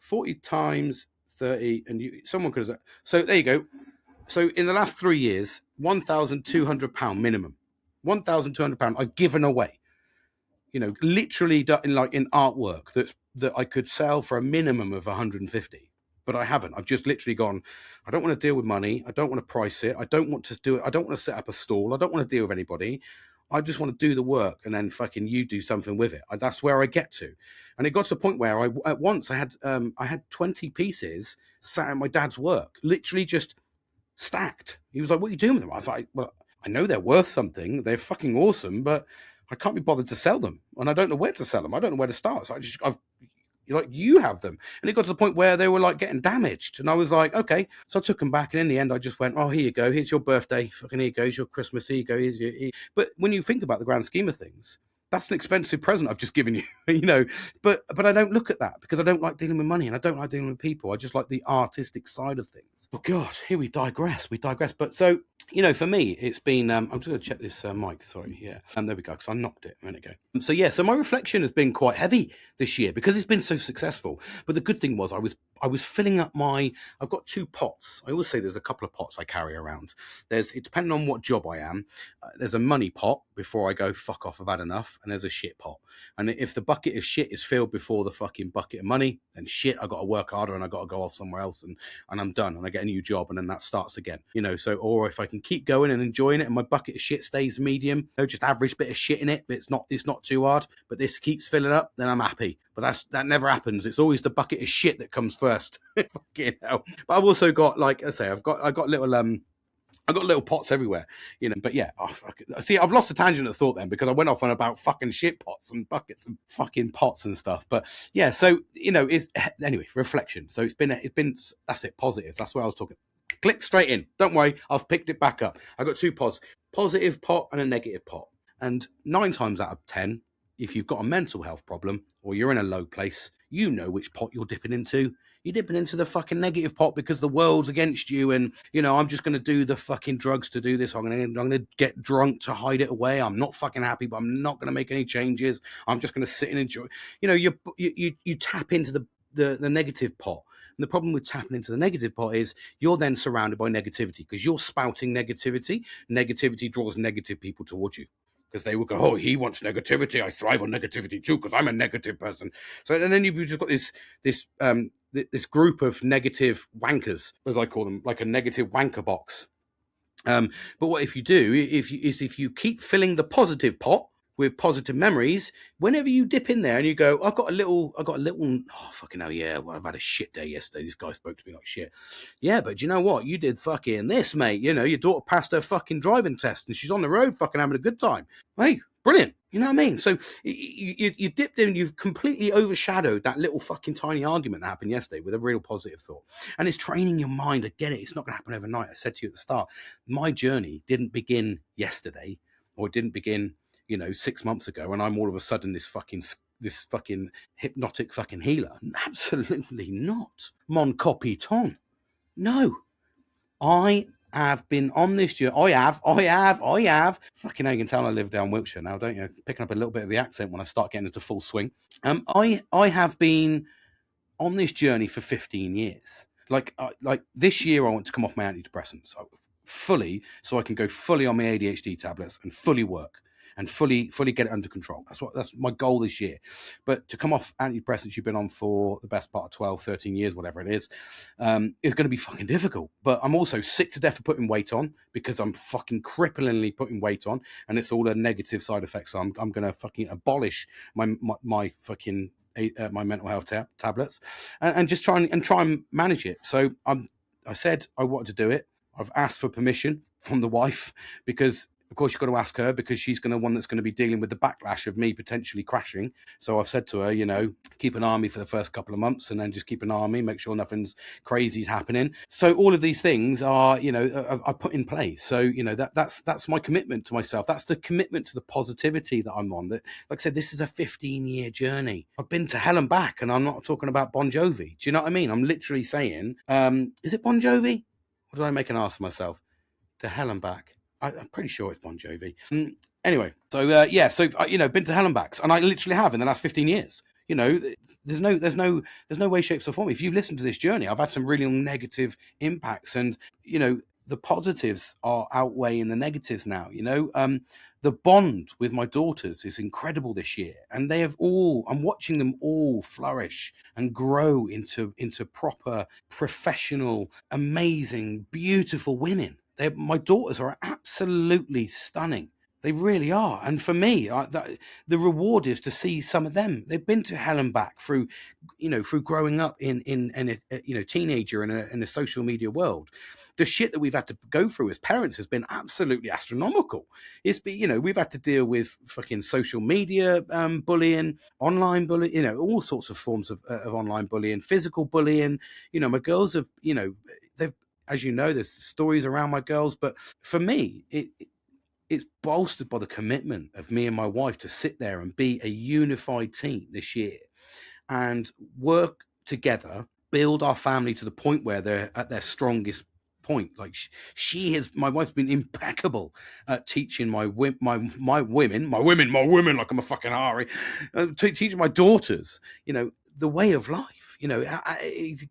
40 times 30, and someone could have. So there you go. So in the last 3 years, £1,200 minimum. £1,200 I've given away. Literally in artwork that I could sell for a minimum of 150, but I haven't. I've just literally gone, I don't want to deal with money. I don't want to price it. I don't want to do it. I don't want to set up a stall. I don't want to deal with anybody. I just want to do the work, and then fucking you do something with it. That's where I get to. And it got to the point where at once I had 20 pieces sat at my dad's work, literally just stacked. He was like, what are you doing with them? I was like, well, I know they're worth something. They're fucking awesome, but I can't be bothered to sell them, and I don't know where to sell them. I don't know where to start. So you have them. And it got to the point where they were like getting damaged. And I was like, okay. So I took them back. And in the end, I just went, oh, here you go. Here's your birthday. Fucking here you go. Here's your Christmas. Here you go. But when you think about the grand scheme of things, that's an expensive present I've just given you, but I don't look at that because I don't like dealing with money, and I don't like dealing with people. I just like the artistic side of things. Oh God, here we digress. But so, for me, it's been, I'm just going to check this mic. Sorry. Yeah. There we go. Cause I knocked it a minute ago. So yeah, so my reflection has been quite heavy this year because it's been so successful. But the good thing was I was filling up I've got 2 pots. I always say there's a couple of pots I carry around. It depending on what job I am, there's a money pot before I go, fuck off, I've had enough. And there's a shit pot. And if the bucket of shit is filled before the fucking bucket of money, then shit, I got to work harder and I got to go off somewhere else and I'm done and I get a new job and then that starts again, so, or if I can keep going and enjoying it and my bucket of shit stays medium, just average bit of shit in it, but it's not too hard, but this keeps filling up, then I'm happy. But that never happens. It's always the bucket of shit that comes first. Fucking hell. But I've also got, like I say, I've got little pots everywhere, but yeah, see, I've lost a tangent of thought then because I went off on about fucking shit pots and buckets and fucking pots and stuff. But yeah, so, anyway, reflection. So it's been, that's it, positives. That's what I was talking. Click straight in. Don't worry. I've picked it back up. I've got 2 pots, positive pot and a negative pot. And 9 times out of 10, if you've got a mental health problem or you're in a low place, you know which pot you're dipping into. You're dipping into the fucking negative pot because the world's against you and, I'm just going to do the fucking drugs to do this. I'm going to get drunk to hide it away. I'm not fucking happy, but I'm not going to make any changes. I'm just going to sit and enjoy. You tap into the negative pot. And the problem with tapping into the negative pot is you're then surrounded by negativity because you're spouting negativity. Negativity draws negative people towards you. Because they will go, oh, he wants negativity. I thrive on negativity too, because I'm a negative person. So, and then you've just got this group of negative wankers, as I call them, like a negative wanker box. But what if you do? If you keep filling the positive pot with positive memories, whenever you dip in there and you go, I've got a little, oh, fucking hell, yeah, well, I've had a shit day yesterday. This guy spoke to me like shit. Yeah, but do you know what? You did fucking this, mate. Your daughter passed her fucking driving test and she's on the road fucking having a good time. Hey, brilliant. You know what I mean? So you dipped in, you've completely overshadowed that little fucking tiny argument that happened yesterday with a real positive thought. And it's training your mind. I get it. It's not going to happen overnight. I said to you at the start, my journey didn't begin yesterday or it didn't begin 6 months ago, and I'm all of a sudden this fucking hypnotic fucking healer. Absolutely not. Mon copy ton. No. I have been on this journey. I have. Fucking hell, you can tell I live down Wiltshire now, don't you? Picking up a little bit of the accent when I start getting into full swing. I have been on this journey for 15 years. Like this year, I want to come off my antidepressants fully, so I can go fully on my ADHD tablets and fully work. And fully get it under control. That's my goal this year. But to come off antidepressants you've been on for the best part of 12, 13 years, whatever it is going to be fucking difficult. But I'm also sick to death of putting weight on because I'm fucking cripplingly putting weight on, and it's all a negative side effect. So I'm going to fucking abolish my fucking my mental health tablets and just try and manage it. So I said I wanted to do it. I've asked for permission from the wife because Of course, you've got to ask her because she's going to one that's going to be dealing with the backlash of me potentially crashing. So I've said to her, you know, keep an eye on me for the first couple of months, and then just keep an eye on me, make sure nothing's crazy is happening. So all of these things are, you know, I put in place. So you know that's my commitment to myself. That's the commitment to the positivity that I'm on. That, like I said, this is a 15-year journey. I've been to hell and back, and I'm not talking about Bon Jovi. Do you know what I mean? I'm literally saying, is it Bon Jovi? Or did I make an ass of myself? To hell and back. I'm pretty sure it's Bon Jovi. Anyway, so you know, been to hell and backs, and I literally have in the last 15 years. You know, there's no way, shape, or form. If you've listened to this journey, I've had some really negative impacts, and you know, the positives are outweighing the negatives now. You know, the bond with my daughters is incredible this year, and they have all. I'm watching them all flourish and grow into proper professional, amazing, beautiful women. My daughters are absolutely stunning. They really are. And for me, the reward is to see some of them. They've been to hell and back through, you know, through growing up in a you know, teenager in a social media world. The shit that we've had to go through as parents has been absolutely astronomical. You know, we've had to deal with fucking social media bullying, online bullying, you know, all sorts of forms of online bullying, physical bullying. You know, my girls have, you know, they've, as you know, there's stories around my girls, but for me, it's bolstered by the commitment of me and my wife to sit there and be a unified team this year and work together, build our family to the point where they're at their strongest point. Like my wife's been impeccable at teaching my women, like I'm a fucking Ari, teaching my daughters, you know, the way of life. You know,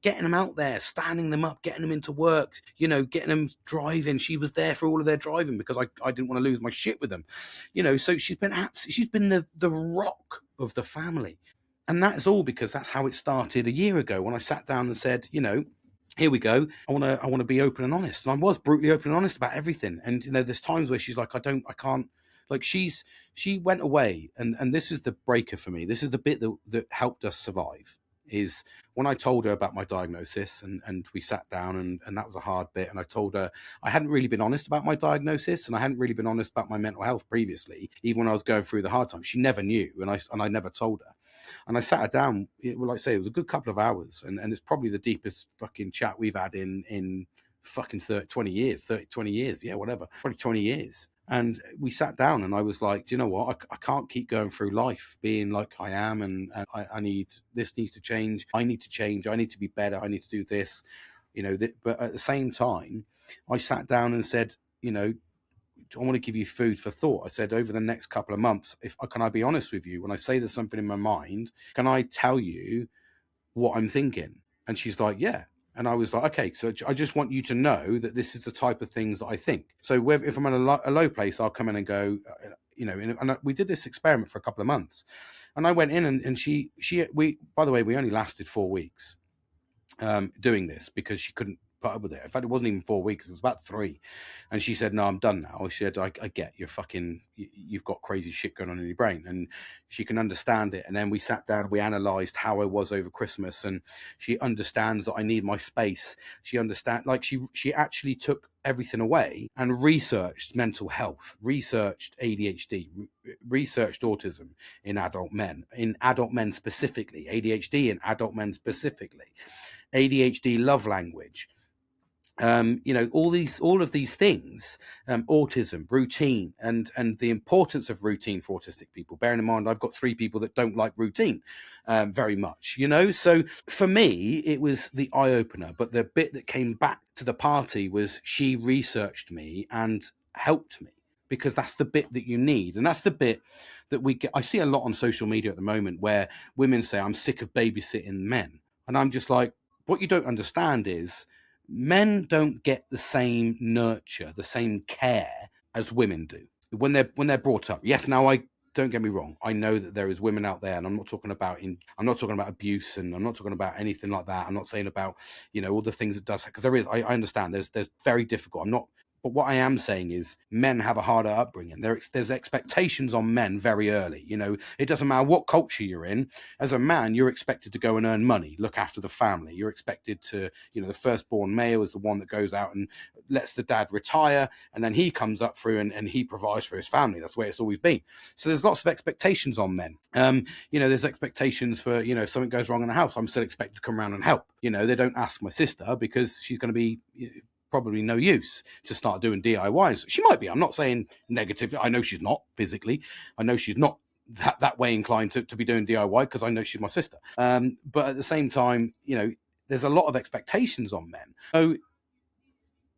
getting them out there, standing them up, getting them into work, you know, getting them driving. She was there for all of their driving because I didn't want to lose my shit with them, you know. So she's been the rock of the family, and that's all because that's how it started a year ago when I sat down and said, you know, here we go. I want to be open and honest, and I was brutally open and honest about everything. And you know, there's times where she's like, I can't. Like she went away, and this is the breaker for me. This is the bit that helped us survive. Is when I told her about my diagnosis and we sat down and that was a hard bit. And I told her I hadn't really been honest about my diagnosis and I hadn't really been honest about my mental health previously, even when I was going through the hard times. She never knew. And I never told her. And I sat her down, like I say, it was a good couple of hours. And it's probably the deepest fucking chat we've had in fucking 20 years, yeah, whatever, probably 20 years. And we sat down and I was like, do you know what? I can't keep going through life being like I am. And I need, this needs to change. I need to change. I need to be better. I need to do this, you know, but at the same time, I sat down and said, you know, I want to give you food for thought. I said, over the next couple of months, can I be honest with you? When I say there's something in my mind, can I tell you what I'm thinking? And she's like, yeah. And I was like, okay, so I just want you to know that this is the type of things that I think. So if I'm in a low place, I'll come in and go, you know, and we did this experiment for a couple of months. And I went in and by the way, we only lasted 4 weeks doing this because she couldn't put up with it. In fact, it wasn't even 4 weeks. It was about 3. And she said, no, I'm done now. She said, I get you've got crazy shit going on in your brain. And she can understand it. And then we sat down, we analysed how I was over Christmas. And she understands that I need my space. She understands, like she actually took everything away and researched mental health, researched ADHD, researched autism in adult men specifically, ADHD in adult men specifically, ADHD love language, you know, all of these things, autism, routine, and the importance of routine for autistic people. Bearing in mind, I've got 3 people that don't like routine very much, you know. So for me, it was the eye opener. But the bit that came back to the party was she researched me and helped me, because that's the bit that you need, and that's the bit that we get. I see a lot on social media at the moment where women say, "I'm sick of babysitting men," and I'm just like, what you don't understand is, men don't get the same nurture, the same care as women do when they're brought up. Yes, now I don't get me wrong. I know that there is women out there, and I'm not talking about abuse, and I'm not talking about anything like that. I'm not saying about, you know, all the things it does, because there is. I understand there's very difficult. I'm not But what I am saying is men have a harder upbringing. There's expectations on men very early. It doesn't matter what culture you're in. As a man, you're expected to go and earn money, look after the family. You're expected to, the firstborn male is the one that goes out and lets the dad retire, and then he comes up through and he provides for his family. That's the way it's always been. So there's lots of expectations on men. There's expectations for, if something goes wrong in the house, I'm still expected to come around and help. They don't ask my sister because she's going to be probably no use to start doing DIYs. She might be. I'm not saying negative. I know she's not physically. I know she's not that way inclined to be doing DIY because I know she's my sister. But at the same time, there's a lot of expectations on men. So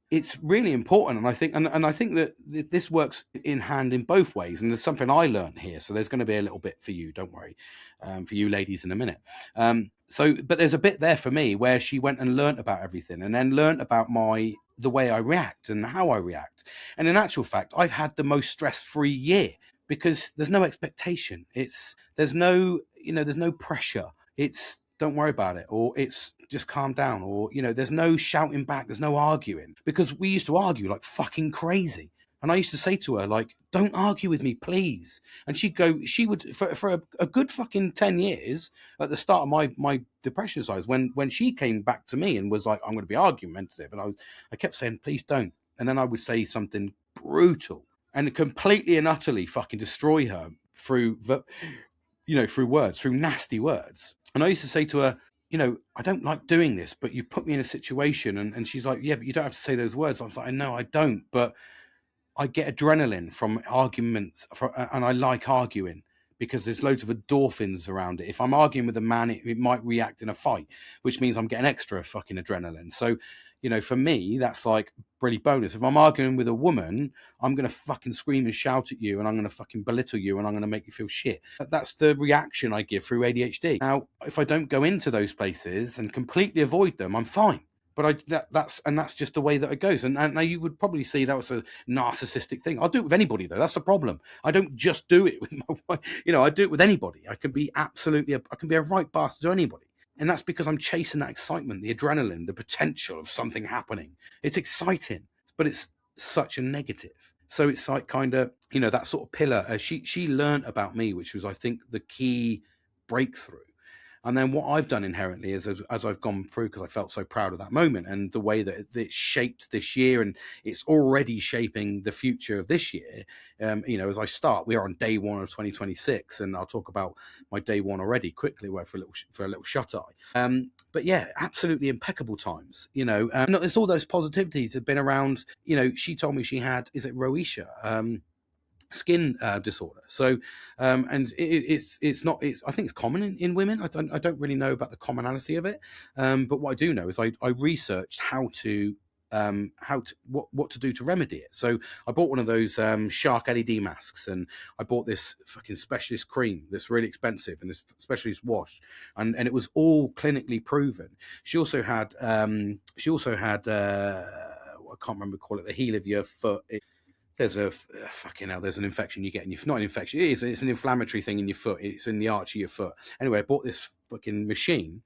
it's really important, and I think that this works in hand in both ways. And there's something I learned here, so there's going to be a little bit for you. Don't worry, for you ladies in a minute. But there's a bit there for me where she went and learnt about everything, and then learnt about the way I react and how I react. And in actual fact, I've had the most stress-free year because there's no expectation. There's no pressure. It's don't worry about it, or it's just calm down, or there's no shouting back, there's no arguing, because we used to argue like fucking crazy. And I used to say to her, like, don't argue with me, please. And she would, for a good fucking 10 years at the start of my depression size, when she came back to me and was like, I'm going to be argumentative. And I kept saying, please don't. And then I would say something brutal and completely and utterly fucking destroy her through words, through nasty words. And I used to say to her, I don't like doing this, but you put me in a situation. And she's like, yeah, but you don't have to say those words. I was like, no, I don't. But I get adrenaline from arguments, and I like arguing because there's loads of endorphins around it. If I'm arguing with a man, it might react in a fight, which means I'm getting extra fucking adrenaline. So, for me, that's like really bonus. If I'm arguing with a woman, I'm going to fucking scream and shout at you, and I'm going to fucking belittle you, and I'm going to make you feel shit. That's the reaction I give through ADHD. Now, if I don't go into those places and completely avoid them, I'm fine. But that's just the way that it goes. And now you would probably see that was a narcissistic thing. I'll do it with anybody, though. That's the problem. I don't just do it with my wife. I do it with anybody. I can be a right bastard to anybody. And that's because I'm chasing that excitement, the adrenaline, the potential of something happening. It's exciting, but it's such a negative. So it's like kind of, that sort of pillar. She learned about me, which was, I think, the key breakthrough. And then what I've done inherently is, as I've gone through, because I felt so proud of that moment and the way that it shaped this year, and it's already shaping the future of this year. As I start, we are on day one of 2026, and I'll talk about my day one already quickly, for a little shut eye. But yeah, absolutely impeccable times. It's all those positivities have been around. She told me she had, is it rosacea? Skin disorder. So and it's not, I think it's common in women. I don't really know about the commonality of it, but what I do know is I researched what to do to remedy it. So I bought one of those shark LED masks, and I bought this fucking specialist cream that's really expensive, and this specialist wash, and it was all clinically proven. She also had I can't remember call it, the heel of your foot. There's there's an infection you get in your foot. Not an infection, it's an inflammatory thing in your foot. It's in the arch of your foot. Anyway, I bought this fucking machine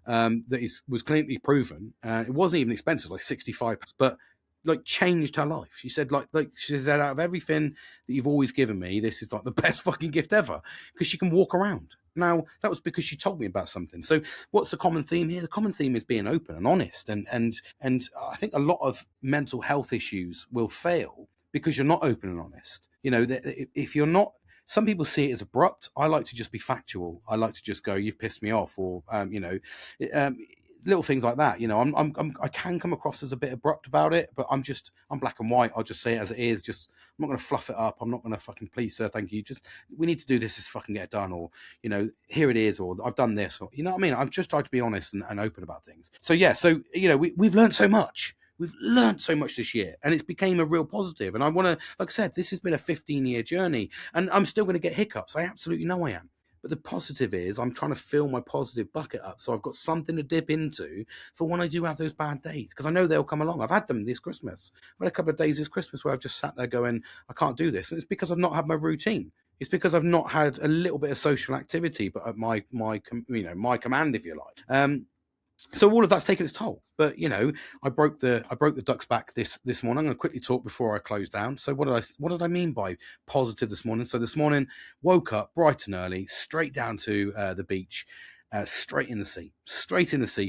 that was clinically proven. It wasn't even expensive, like £65, but like changed her life. She said, like she said, out of everything that you've always given me, this is like the best fucking gift ever, because she can walk around. Now, that was because she told me about something. So what's the common theme here? The common theme is being open and honest. And I think a lot of mental health issues will fail because you're not open and honest. If you're not, some people see it as abrupt. I like to just be factual. I like to just go, you've pissed me off, or little things like that. I can come across as a bit abrupt about it, but I'm black and white. I'll just say it as it is. I'm not going to fluff it up. I'm not going to fucking, please sir, thank you, just, we need to do this, let's fucking get it done, or here it is, or I've done this, or what I mean. I'm just trying to be honest and open about things. So yeah, we've learned so much. We've learned so much this year, and it's became a real positive. And I want to, like I said, this has been a 15-year journey, and I'm still going to get hiccups. I absolutely know I am. But the positive is I'm trying to fill my positive bucket up, so I've got something to dip into for when I do have those bad days, because I know they'll come along. I've had them this Christmas. I've had a couple of days this Christmas where I've just sat there going, I can't do this. And it's because I've not had my routine. It's because I've not had a little bit of social activity, but at my command, if you like. So all of that's taken its toll. But I broke the duck's back this morning. I'm going to quickly talk before I close down. So what did I mean by positive this morning? So this morning, woke up bright and early, straight down to the beach, straight in the sea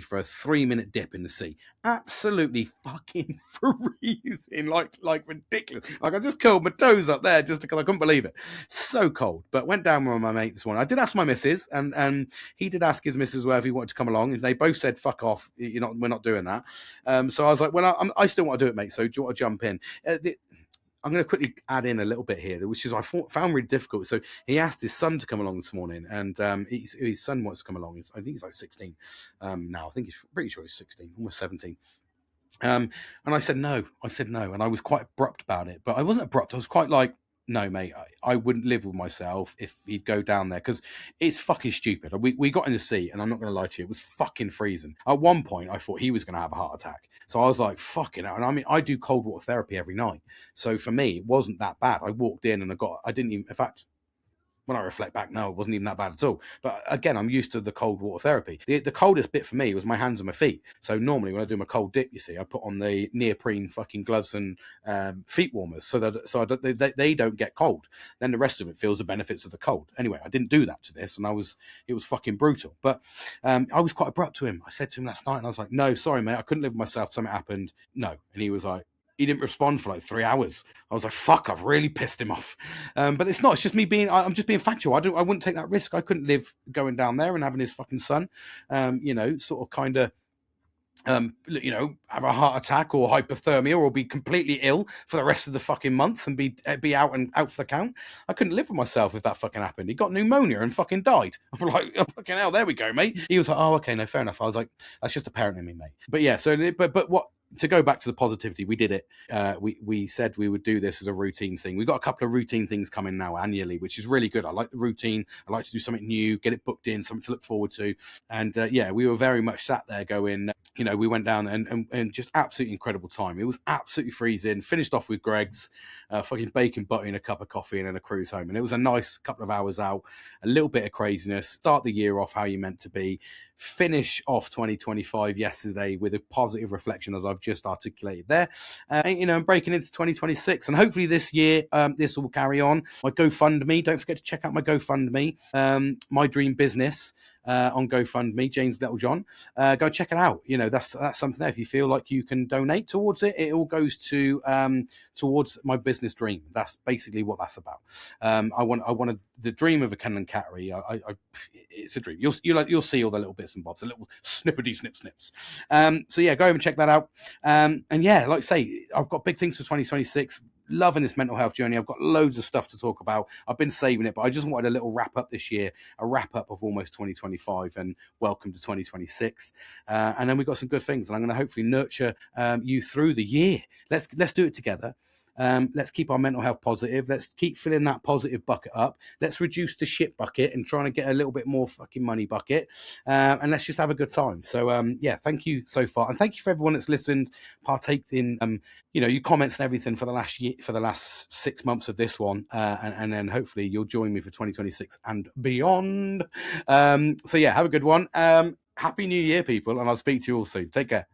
for a 3-minute dip in the sea. Absolutely fucking freezing, like ridiculous. Like I just curled my toes up there just because I couldn't believe it. So cold. But went down with my mate this morning. I did ask my missus, and he did ask his missus whether he wanted to come along, and they both said, "Fuck off, we're not doing that." So I was like, "Well, I still want to do it, mate. So do you want to jump in?" I'm going to quickly add in a little bit here, which is I found really difficult. So he asked his son to come along this morning, and his son wants to come along. I think he's like 16 now. I think he's pretty sure he's 16, almost 17. And I said no, and I was quite abrupt about it. But I wasn't abrupt. I was quite like, no, mate, I wouldn't live with myself if he'd go down there, because it's fucking stupid. We got in the sea, and I'm not going to lie to you, it was fucking freezing. At one point, I thought he was going to have a heart attack. So I was like, fucking hell. And I mean, I do cold water therapy every night. So for me, it wasn't that bad. I walked in and I didn't even, in fact, when I reflect back, no, it wasn't even that bad at all. But again, I'm used to the cold water therapy. The coldest bit for me was my hands and my feet. So normally when I do my cold dip, you see, I put on the neoprene fucking gloves and feet warmers so that they don't get cold. Then the rest of it feels the benefits of the cold. Anyway, I didn't do that to this, and it was fucking brutal. But I was quite abrupt to him. I said to him last night, and I was like, no, sorry, mate, I couldn't live with myself. Something happened. No. And he was like, he didn't respond for like 3 hours. I was like, fuck, I've really pissed him off. But it's not, it's just me I'm just being factual. I wouldn't take that risk. I couldn't live going down there and having his fucking son, sort of kind of, have a heart attack or hypothermia or be completely ill for the rest of the fucking month and be out for the count. I couldn't live with myself if that fucking happened. He got pneumonia and fucking died. I'm like, oh, fucking hell, there we go, mate. He was like, oh, okay, no, fair enough. I was like, that's just a parent in me, mate. But yeah, so, but what, to go back to the positivity, we did it. We said we would do this as a routine thing. We've got a couple of routine things coming now annually, which is really good. I like the routine. I like to do something new, get it booked in, something to look forward to. And we were very much sat there going, we went down and just absolutely incredible time. It was absolutely freezing. Finished off with Greg's, fucking bacon, butter, and a cup of coffee, and then a cruise home. And it was a nice couple of hours out, a little bit of craziness. Start the year off how you meant to be. Finish off 2025 yesterday with a positive reflection, as I've just articulated there. And breaking into 2026, and hopefully this year this will carry on. My GoFundMe, don't forget to check out my GoFundMe, my dream business. On GoFundMe, James Littlejohn. Go check it out. That's something there. If you feel like you can donate towards it, it all goes to towards my business dream. That's basically what that's about. I wanted the dream of a kennel and cattery. It's a dream. You'll see all the little bits and bobs, the little snippety snips. So yeah, go over and check that out. And yeah, like I say, I've got big things for 2026. Loving this mental health journey. I've got loads of stuff to talk about. I've been saving it, but I just wanted a little wrap up this year, a wrap up of almost 2025 and welcome to 2026. And then we've got some good things, and I'm going to hopefully nurture you through the year. Let's do it together. Let's keep our mental health positive. Let's keep filling that positive bucket up. Let's reduce the shit bucket and trying to get a little bit more fucking money bucket. And let's just have a good time. So, thank you so far. And thank you for everyone that's listened, partaked in, your comments and everything for the last 6 months of this one. And then hopefully you'll join me for 2026 and beyond. Have a good one. Happy New Year, people. And I'll speak to you all soon. Take care.